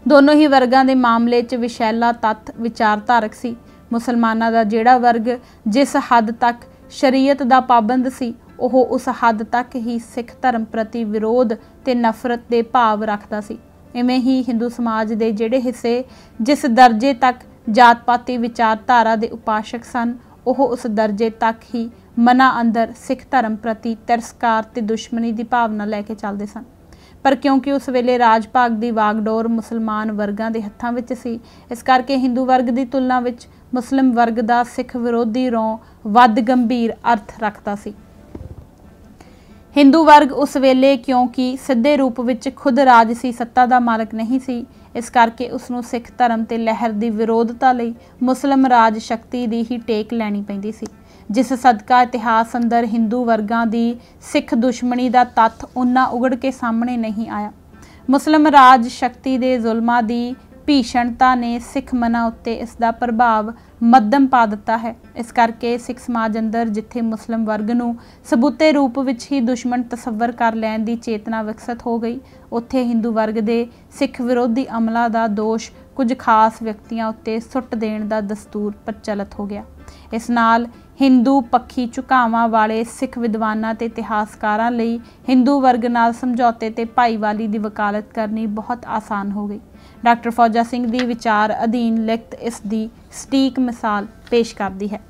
दोनों ही वर्गों के मामले च विशैला तत्थ विचारधारक सी। मुसलमानों का जिहड़ा वर्ग जिस हद तक शरीयत का पाबंद सी ਉਹ ਉਸ ਹੱਦ ਤੱਕ ਹੀ ਸਿੱਖ ਧਰਮ ਪ੍ਰਤੀ ਵਿਰੋਧ ਤੇ ਨਫ਼ਰਤ ਦੇ ਭਾਵ ਰੱਖਦਾ ਸੀ। ਇਵੇਂ ਹੀ ਹਿੰਦੂ ਸਮਾਜ ਦੇ ਜਿਹੜੇ ਹਿੱਸੇ ਜਿਸ ਦਰਜੇ ਤੱਕ ਜਾਤ ਪਾਤੀ ਵਿਚਾਰਧਾਰਾ ਦੇ ਉਪਾਸ਼ਕ ਸਨ, ਉਹ ਉਸ ਦਰਜੇ ਤੱਕ ਹੀ ਮਨਾਂ ਅੰਦਰ ਸਿੱਖ ਧਰਮ ਪ੍ਰਤੀ ਤਿਰਸਕਾਰ ਤੇ ਦੁਸ਼ਮਣੀ ਦੀ ਭਾਵਨਾ ਲੈ ਕੇ ਚੱਲਦੇ ਸਨ। ਪਰ ਕਿਉਂਕਿ ਉਸ ਵੇਲੇ ਰਾਜ ਭਾਗ ਦੀ ਵਾਗਡੋਰ ਮੁਸਲਮਾਨ ਵਰਗਾਂ ਦੇ ਹੱਥਾਂ ਵਿੱਚ ਸੀ, ਇਸ ਕਰਕੇ ਹਿੰਦੂ ਵਰਗ ਦੀ ਤੁਲਨਾ ਵਿੱਚ ਮੁਸਲਿਮ ਵਰਗ ਦਾ ਸਿੱਖ ਵਿਰੋਧੀ ਰੌਂ ਵੱਧ ਗੰਭੀਰ ਅਰਥ ਰੱਖਦਾ ਸੀ। ਹਿੰਦੂ ਵਰਗ ਉਸ ਵੇਲੇ ਕਿਉਂਕਿ ਸਿੱਧੇ ਰੂਪ ਵਿੱਚ ਖੁਦ ਰਾਜਸੀ ਸੱਤਾ ਦਾ ਮਾਲਕ ਨਹੀਂ ਸੀ, ਇਸ ਕਰਕੇ ਉਸ ਨੂੰ ਸਿੱਖ ਧਰਮ ਤੇ ਲਹਿਰ ਦੀ ਵਿਰੋਧਤਾ ਲਈ ਮੁਸਲਿਮ ਰਾਜ ਸ਼ਕਤੀ ਦੀ ਹੀ ਟੇਕ ਲੈਣੀ ਪੈਂਦੀ ਸੀ, ਜਿਸ ਸਦਕਾ ਇਤਿਹਾਸ ਅੰਦਰ ਹਿੰਦੂ ਵਰਗਾਂ ਦੀ ਸਿੱਖ ਦੁਸ਼ਮਣੀ ਦਾ ਤੱਥ ਉਨਾ ਉਗੜ ਕੇ ਸਾਹਮਣੇ ਨਹੀਂ ਆਇਆ। ਮੁਸਲਿਮ ਰਾਜ ਸ਼ਕਤੀ ਦੇ ਜ਼ੁਲਮਾਂ ਦੀ ਭੀਸ਼ਣਤਾ ਨੇ ਸਿੱਖ ਮਨਾਂ ਉੱਤੇ ਇਸ ਦਾ ਪ੍ਰਭਾਵ ਮੱਧਮ ਪਾ ਦਿੱਤਾ ਹੈ। ਇਸ ਕਰਕੇ ਸਿੱਖ ਸਮਾਜ ਅੰਦਰ ਜਿੱਥੇ ਮੁਸਲਿਮ ਵਰਗ ਨੂੰ ਸਬੂਤੇ ਰੂਪ ਵਿੱਚ ਹੀ ਦੁਸ਼ਮਣ ਤਸੱਵਰ ਕਰ ਲੈਣ ਦੀ ਚੇਤਨਾ ਵਿਕਸਿਤ ਹੋ ਗਈ, ਉੱਥੇ ਹਿੰਦੂ ਵਰਗ ਦੇ ਸਿੱਖ ਵਿਰੋਧੀ ਅਮਲਾਂ ਦਾ ਦੋਸ਼ ਕੁਝ ਖਾਸ ਵਿਅਕਤੀਆਂ ਉੱਤੇ ਸੁੱਟ ਦੇਣ ਦਾ ਦਸਤੂਰ ਪ੍ਰਚਲਿਤ ਹੋ ਗਿਆ। ਇਸ ਨਾਲ ਹਿੰਦੂ ਪੱਖੀ ਝੁਕਾਵਾਂ ਵਾਲੇ ਸਿੱਖ ਵਿਦਵਾਨਾਂ ਤੇ ਇਤਿਹਾਸਕਾਰਾਂ ਲਈ ਹਿੰਦੂ ਵਰਗ ਨਾਲ ਸਮਝੌਤੇ ਤੇ ਭਾਈਵਾਲੀ ਦੀ ਵਕਾਲਤ ਕਰਨੀ ਬਹੁਤ ਆਸਾਨ ਹੋ ਗਈ। ਡਾਕਟਰ ਫੌਜਾ ਸਿੰਘ ਦੀ ਵਿਚਾਰ ਅਧੀਨ ਲਿਖਤ ਇਸ ਦੀ ਸਟੀਕ ਮਿਸਾਲ ਪੇਸ਼ ਕਰਦੀ ਹੈ।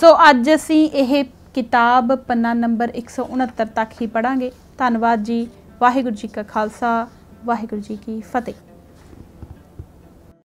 ਸੋ ਅੱਜ ਅਸੀਂ ਇਹ ਕਿਤਾਬ ਪੰਨਾ ਨੰਬਰ 169 ਤੱਕ ਹੀ ਪੜ੍ਹਾਂਗੇ। ਧੰਨਵਾਦ ਜੀ। ਵਾਹਿਗੁਰੂ ਜੀ ਕਾ ਖਾਲਸਾ, ਵਾਹਿਗੁਰੂ ਜੀ ਕੀ ਫਤਿਹ।